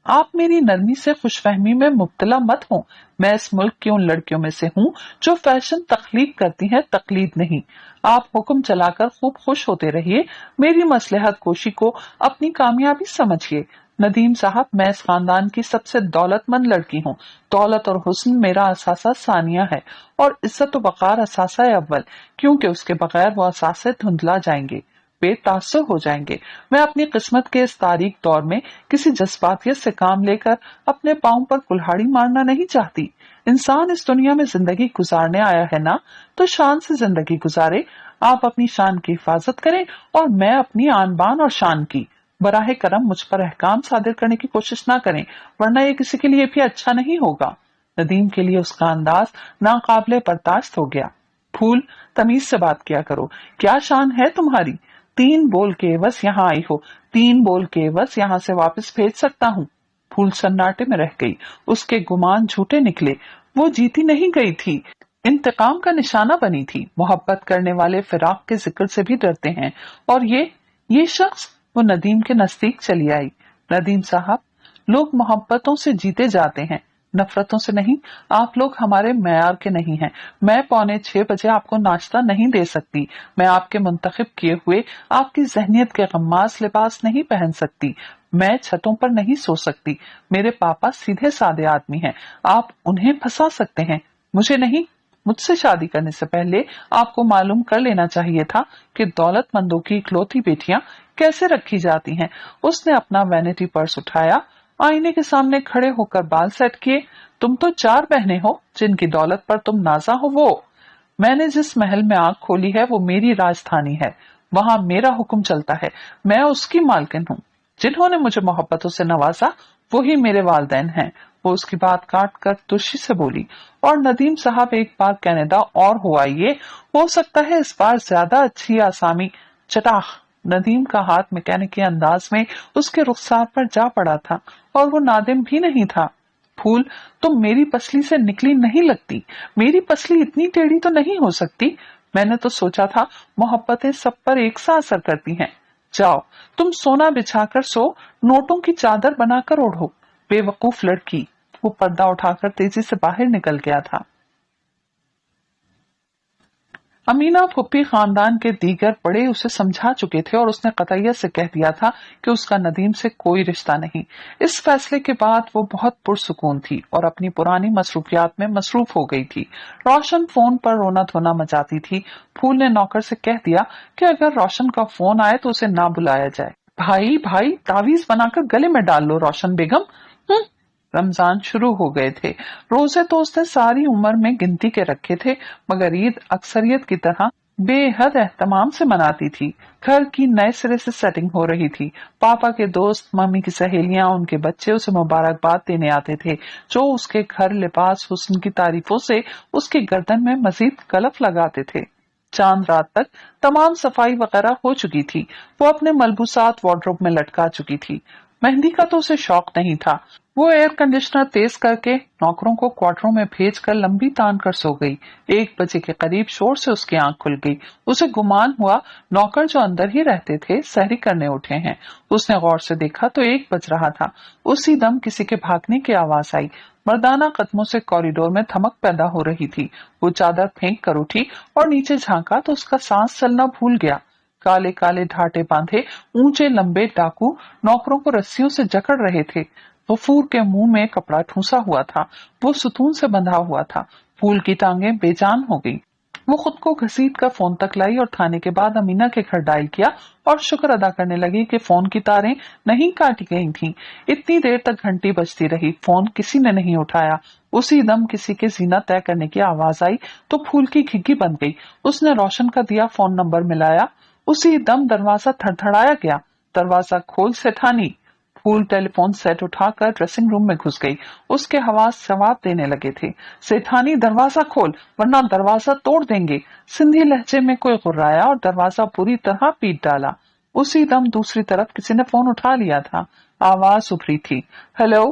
आप मेरी नरमी से खुशफहमी में मुब्तला मत हो। मैं इस मुल्क की उन लड़कियों में से हूँ जो फैशन तख्लीक करती हैं, तकलीद नहीं। आप हुक्म चलाकर खूब खुश होते रहिए। मेरी मसलहत कोशी को अपनी कामयाबी समझिए। नदीम साहब, मैं इस खानदान की सबसे दौलतमंद लड़की हूँ। दौलत और हुस्न मेरा असासा सानिया है और इज्जत व वक़ार असासा अव्वल, क्योंकि उसके बगैर वो असासे धुंधला जाएंगे, बेतासुर हो जाएंगे। मैं अपनी किस्मत के इस तारीख दौर में किसी जज्बातियत से काम लेकर अपने पांव पर कुल्हाड़ी मारना नहीं चाहती। इंसान इस दुनिया में जिंदगी गुजारने आया है ना, तो शान से जिंदगी गुजारे। आप अपनी शान की हिफाजत करें और मैं अपनी आन बान और शान की। बराहे करम मुझ पर अहकाम सादिर करने की कोशिश ना करें, वरना ये किसी के लिए भी अच्छा नहीं होगा। नदीम के लिए उसका अंदाज नाकाबिले बर्दाश्त हो गया। फूल, तमीज से बात किया करो। क्या शान है तुम्हारी? 3 बोल के बस यहाँ आई हो, 3 बोल के बस यहाँ से वापस भेज सकता हूँ। फूल सन्नाटे में रह गई। उसके गुमान झूठे निकले। वो जीती नहीं गई थी, इंतकाम का निशाना बनी थी। मोहब्बत करने वाले फिराक के जिक्र से भी डरते हैं, और ये शख्स। वो नदीम के नजदीक चली आई। नदीम साहब, लोग मोहब्बतों से जीते जाते हैं, नफरतों से नहीं। आप लोग हमारे मैयार के नहीं हैं। मैं 5:45 बजे आपको नाश्ता नहीं दे सकती। मैं आपके मुंतखब किए हुए आपकी जहनियत के गम्माज लिबास नहीं पहन सकती। मैं छतों पर नहीं सो सकती। मेरे पापा सीधे सादे आदमी हैं, आप उन्हें फंसा सकते हैं, मुझे नहीं। मुझसे शादी करने से पहले आपको मालूम कर लेना चाहिए था कि दौलतमंदों की इकलौती बेटियां कैसे रखी जाती हैं। उसने अपना वैनिटी पर्स उठाया, आईने के सामने खड़े होकर बाल सेट किए। तुम तो 4 बहनें हो, जिनकी दौलत पर तुम नाजा हो। वो मैंने जिस महल में आंख खोली है वो मेरी राजधानी है। वहां मेरा हुक्म चलता है, मैं उसकी मालकिन हूँ। जिन्होंने मुझे मोहब्बतों से नवाजा वही मेरे वालिदैन हैं। वो उसकी बात काट कर तुर्शी से बोली, और नदीम साहब, एक बार कनाडा और हो आइए, हो सकता है इस बार ज्यादा अच्छी आसामी। चटाख। नदीम का हाथ मैकेनिकी अंदाज में उसके रुखसार पर जा पड़ा था, और वो नादिम भी नहीं था। फूल, तुम मेरी पसली से निकली नहीं लगती। मेरी पसली इतनी टेढ़ी तो नहीं हो सकती। मैंने तो सोचा था मोहब्बतें सब पर एक सा असर करती हैं। जाओ, तुम सोना बिछाकर सो, नोटों की चादर बनाकर ओढ़ो। बेवकूफ लड़की। वो पर्दा उठाकर तेजी से बाहर निकल गया था। अमीना फुप्पी खानदान के दीगर बड़े उसे समझा चुके थे और उसने कतईयत से कह दिया था कि उसका नदीम से कोई रिश्ता नहीं। इस फैसले के बाद वो बहुत पुरसुकून थी और अपनी पुरानी मसरूफियात में मसरूफ हो गई थी। रोशन फोन पर रोना धोना मचाती थी। फूल ने नौकर से कह दिया कि अगर रोशन का फोन आए तो उसे ना बुलाया जाए। भाई भाई तावीज बनाकर गले में डाल लो रोशन बेगम। रमजान शुरू हो गए थे। रोजे तो उसने सारी उम्र में गिनती के रखे थे, मगर ईद अक्सरियत की तरह बेहद एहतमाम से मनाती थी। घर की नए सिरे से सेटिंग हो रही थी। पापा के दोस्त, मम्मी की सहेलियां, उनके बच्चे उसे मुबारकबाद देने आते थे, जो उसके घर लिबास हुस्न की तारीफों से उसकी गर्दन में मजीद कलफ लगाते थे। चांद रात तक तमाम सफाई वगैरह हो चुकी थी। वो अपने मलबूसात वार्डरोब में लटका चुकी थी। मेहंदी का तो उसे शौक नहीं था। वो एयर कंडीशनर तेज करके नौकरों को क्वार्टरों में भेजकर लंबी तान कर सो गई। 1 बजे के करीब शोर से उसकी आंख खुल गई। उसे गुमान हुआ नौकर जो अंदर ही रहते थे सहरी करने उठे हैं। उसने गौर से देखा तो 1 बज रहा था। उसी दम किसी के भागने की आवाज आई। मर्दाना कदमों से कॉरिडोर में धमक पैदा हो रही थी। वो चादर फेंक कर उठी और नीचे झांका तो उसका सांस चलना भूल गया। काले काले ढाटे बांधे ऊंचे लंबे डाकू नौकरों को रस्सियों से जकड़ रहे थे। गफूर के मुंह में कपड़ा ठूंसा हुआ था। वो सुतून से बंधा हुआ था। फूल की टांगें बेजान हो गई। वो खुद को घसीट कर फोन तक लाई और थाने के बाद अमीना के घर डायल किया और शुक्र अदा करने लगी कि फोन की तारें नहीं काटी गई थीं। इतनी देर तक घंटी बजती रही, फोन किसी ने नहीं उठाया। उसी दम किसी के जीना तय करने की आवाज आई तो फूल की घिग्गी बन गई। उसने रोशन का दिया फोन नंबर मिलाया। उसी दम दरवाजा थड़थड़ाया गया। दरवाजा खोल सेठानी। फूल टेलीफोन सेट उठाकर ड्रेसिंग रूम में घुस गई। उसके हवास जवाब देने लगे थे। सेठानी दरवाजा खोल वरना दरवाजा तोड़ देंगे। सिंधी लहजे में कोई गुर्राया और दरवाजा पूरी तरह पीट डाला। उसी दम दूसरी तरफ किसी ने फोन उठा लिया था। आवाज उभरी थी, हेलो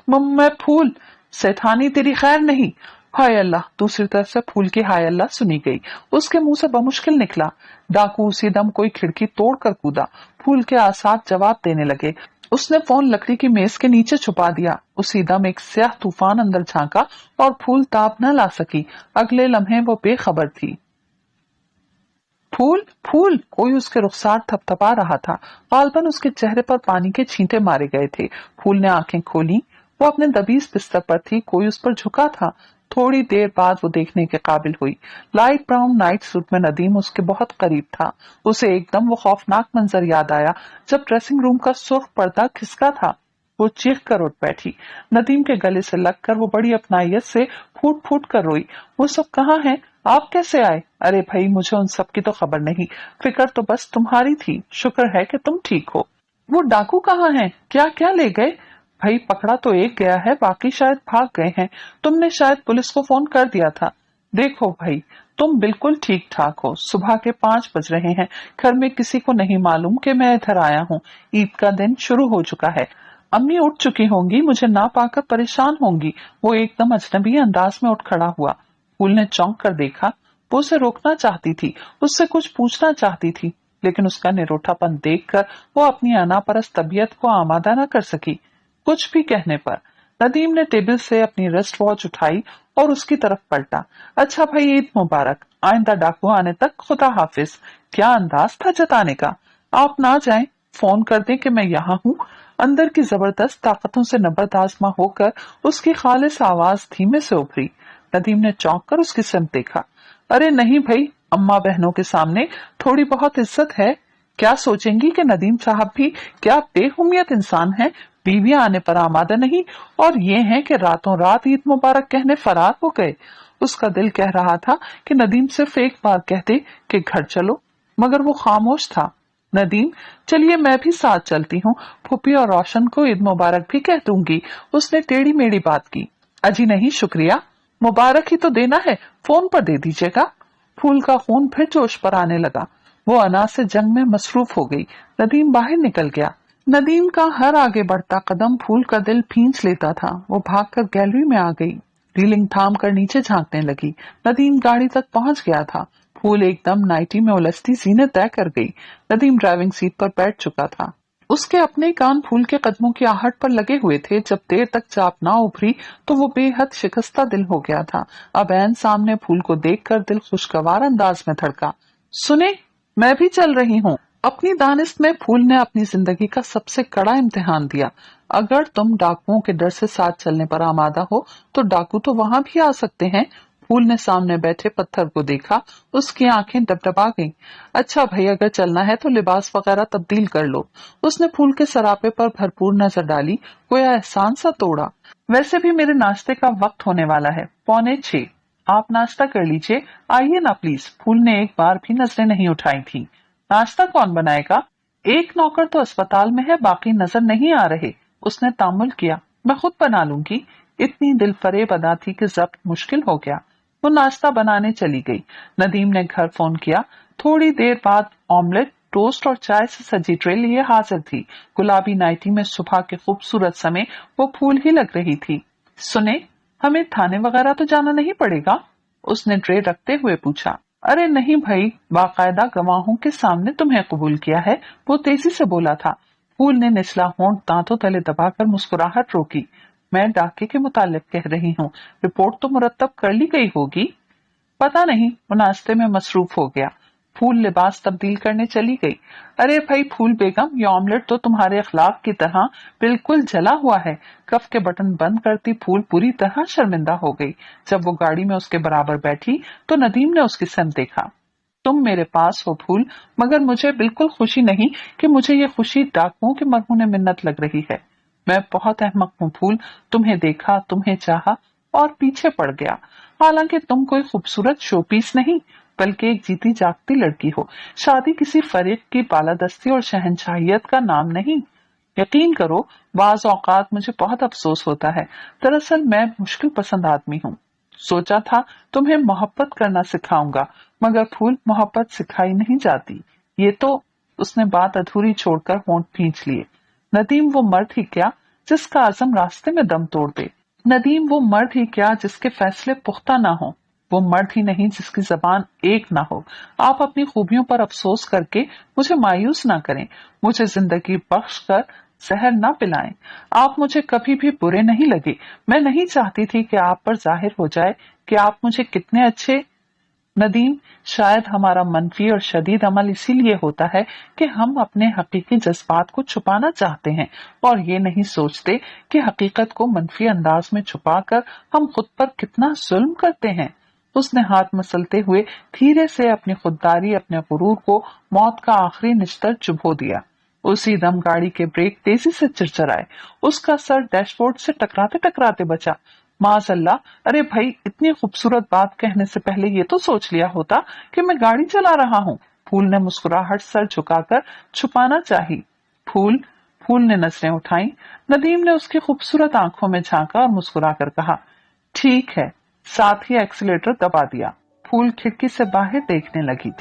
मैं फूल। सेठानी तेरी खैर नहीं। हाय अल्लाह। दूसरी तरफ से फूल की हाय अल्लाह सुनी गई। उसके मुंह से बमुश्किल निकला, डाकू उसी दम कोई खिड़की तोड़ कर कूदा। फूल के आसाद जवाब देने लगे। उसने फोन लकड़ी की मेज के नीचे छुपा दिया। उसी दम एक स्याह तूफान अंदर झांका और फूल ताप न ला सकी। अगले लम्हे वो बेखबर थी। फूल फूल कोई उसके रुखसार थपथपा रहा था। गालबन उसके चेहरे पर पानी के छींटे मारे गए थे। फूल ने आंखें खोली। वो अपने दबीज बिस्तर पर थी। कोई उस पर झुका था। थोड़ी देर बाद वो देखने के काबिल हुई। लाइट ब्राउन नाइट सूट में नदीम उसके बहुत करीब था। उसे एकदम वो खौफनाक मंजर याद आया जब ड्रेसिंग रूम का सुर्ख पर्दा खिसका था। वो चीख कर उठ बैठी। नदीम के गले से लगकर वो बड़ी अपनाइयत से फूट फूट कर रोई। वो सब कहाँ हैं? आप कैसे आए? अरे भाई मुझे उन सब की तो खबर नहीं। फिक्र तो बस तुम्हारी थी। शुक्र है कि तुम ठीक हो। वो डाकू कहाँ हैं? क्या क्या ले गए? भाई पकड़ा तो एक गया है, बाकी शायद भाग गए हैं। तुमने शायद पुलिस को फोन कर दिया था। देखो भाई तुम बिल्कुल ठीक ठाक हो। सुबह के 5 बज रहे हैं। घर में किसी को नहीं मालूम कि मैं इधर आया हूँ। ईद का दिन शुरू हो चुका है। अम्मी उठ चुकी होंगी, मुझे ना पाकर परेशान होंगी। वो एकदम अजनबी अंदाज में उठ खड़ा हुआ। फूल ने चौंक कर देखा। वो उसे रोकना चाहती थी, उससे कुछ पूछना चाहती थी, लेकिन उसका निरोठापन देखकर वो अपनी अनापरस्त तबीयत को आमादा न कर सकी। कुछ भी कहने पर नदीम ने टेबल से अपनी रिस्ट वॉच उठाई और उसकी तरफ पलटा। अच्छा भाई ईद मुबारक। आइंदा डाकू आने तक खुदा हाफिज। क्या अंदाज था जताने का। आप ना जाएं, फोन कर दें कि मैं यहाँ हूँ। अंदर की जबरदस्त ताकतों से नबर्द आजमा होकर उसकी खालिस आवाज धीमे से उभरी। नदीम ने चौंक कर उसकी संग देखा। अरे नहीं भाई, अम्मा बहनों के सामने थोड़ी बहुत इज्जत है। क्या सोचेंगी कि नदीम साहब भी क्या बेहुमियत इंसान हैं, बीवियां आने पर आमादा नहीं, और ये हैं कि रातों रात ईद मुबारक कहने फरार हो गए। उसका दिल कह रहा था कि नदीम सिर्फ एक बार कह दे कि घर चलो, मगर वो खामोश था। नदीम चलिए मैं भी साथ चलती हूँ, फूफी और रोशन को ईद मुबारक भी कह दूंगी। उसने टेढ़ी मेढ़ी बात की। अजी नहीं शुक्रिया, मुबारक ही तो देना है, फोन पर दे दीजिएगा। फूल का खून फिर जोश पर आने लगा। वो अना से जंग में मसरूफ हो गई। नदीम बाहर निकल गया। नदीम का हर आगे बढ़ता कदम फूल का दिल भींच लेता था। वो भागकर गैलरी में आ गई। रीलिंग थाम कर नीचे झांकने लगी। नदीम गाड़ी तक पहुंच गया था। फूल एकदम नाइटी में उलझती जीने तय कर गई। नदीम ड्राइविंग सीट पर बैठ चुका था। उसके अपने कान फूल के कदमों की आहट पर लगे हुए थे। जब देर तक चाप ना उभरी तो वो बेहद शिकस्ता दिल हो गया था। अब ऐन सामने फूल को देखकर दिल खुशगवार अंदाज में धड़का। सुने, मैं भी चल रही हूँ। अपनी दानिश में फूल ने अपनी जिंदगी का सबसे कड़ा इम्तिहान दिया। अगर तुम डाकुओं के डर से साथ चलने पर आमादा हो तो डाकू तो वहां भी आ सकते हैं। फूल ने सामने बैठे पत्थर को देखा। उसकी आंखें डबडबा गईं। अच्छा भाई, अगर चलना है तो लिबास वगैरह तब्दील कर लो। उसने फूल के सरापे पर भरपूर नजर डाली। कोई एहसान सा तोड़ा। वैसे भी मेरे नाश्ते का वक्त होने वाला है, 5:45। आप नाश्ता कर लीजिए, आइए ना प्लीज। फूल ने एक बार भी नजरें नहीं उठाई थी। नाश्ता कौन बनाएगा? एक नौकर तो अस्पताल में है, बाकी नजर नहीं आ रहे। उसने तामुल किया। मैं खुद बना लूंगी। इतनी दिलफरेब अदा थी कि जब्त मुश्किल हो गया। वो नाश्ता बनाने चली गई। नदीम ने घर फोन किया। थोड़ी देर बाद ऑमलेट, टोस्ट और चाय से सजी ट्रे लिए हाजिर थी। गुलाबी नाइटी में सुबह के खूबसूरत समय वो फूल ही लग रही थी। सुने, हमें थाने वगैरह तो जाना नहीं पड़ेगा? उसने ट्रे रखते हुए पूछा। अरे नहीं भाई, बाकायदा गवाहों के सामने तुम्हें कबूल किया है, वो तेजी से बोला था। फूल ने निचला होंठ दांतों तले दबाकर मुस्कुराहट रोकी। मैं डाके के मुतालिक कह रही हूँ, रिपोर्ट तो मुरतब कर ली गई होगी। पता नहीं, वो नाश्ते में मसरूफ हो गया। फूल लिबास तब्दील करने चली गई। अरे भाई फूल बेगम, ये ऑमलेट तो तुम्हारे अखलाक की तरह बिल्कुल जला हुआ है। कफ के बटन बंद करती फूल पूरी तरह शर्मिंदा हो गई। जब वो गाड़ी में उसके बराबर बैठी तो नदीम ने उसकी समत देखा। तुम मेरे पास हो फूल, मगर मुझे बिल्कुल खुशी नहीं कि मुझे ये खुशी डाकुओं के मरहूने मिन्नत लग रही है। मैं बहुत अहमक हूँ फूल। तुम्हें देखा, तुम्हें चाहा और पीछे पड़ गया। हालांकि तुम कोई खूबसूरत शोपीस नहीं, बल्कि एक जीती जागती लड़की हो। शादी किसी फरीक की बालादस्ती और शहंशाहियत का नाम नहीं। यकीन करो, बाज औकात मुझे बहुत अफसोस होता है। दरअसल मैं मुश्किल पसंद आदमी हूँ। सोचा था तुम्हें मोहब्बत करना सिखाऊंगा, मगर फूल, मोहब्बत सिखाई नहीं जाती। ये तो। उसने बात अधूरी छोड़कर होंठ भींच लिए। नदीम वो मर्द ही क्या जिसका आजम रास्ते में दम तोड़ दे। नदीम वो मर्द ही क्या जिसके फैसले पुख्ता ना हो। वो मर्द ही नहीं जिसकी जबान एक ना हो। आप अपनी खूबियों पर अफसोस करके मुझे मायूस ना करें। मुझे जिंदगी बख्श कर जहर ना पिलाएं। आप मुझे कभी भी बुरे नहीं लगे। मैं नहीं चाहती थी कि आप पर जाहिर हो जाए कि आप मुझे कितने अच्छे। नदीम, शायद हमारा मनफी और शदीद अमल इसीलिए होता है कि हम अपने हकीकी जज्बात को छुपाना चाहते हैं और ये नहीं सोचते कि हकीकत को मनफी अंदाज में छुपाकर हम खुद पर कितना जुल्म करते हैं। उसने हाथ मसलते हुए धीरे से अपनी खुददारी, अपने गुरूर को मौत का आखिरी निश्तर चुभो दिया। उसी दम गाड़ी के ब्रेक तेजी से चिरचराए। उसका सर डैशबोर्ड से टकराते टकराते बचा। माजल्ला, अरे भाई, इतनी खूबसूरत बात कहने से पहले ये तो सोच लिया होता कि मैं गाड़ी चला रहा हूँ। फूल ने मुस्कुराहट सर झुकाकर छुपाना चाही। फूल। फूल ने नजरें उठाई। नदीम ने उसकी खूबसूरत आंखों में झांका और मुस्कुराकर कहा, ठीक है। साथ ही एक्सीलेटर दबा दिया। फूल खिड़की से बाहर देखने लगी थी।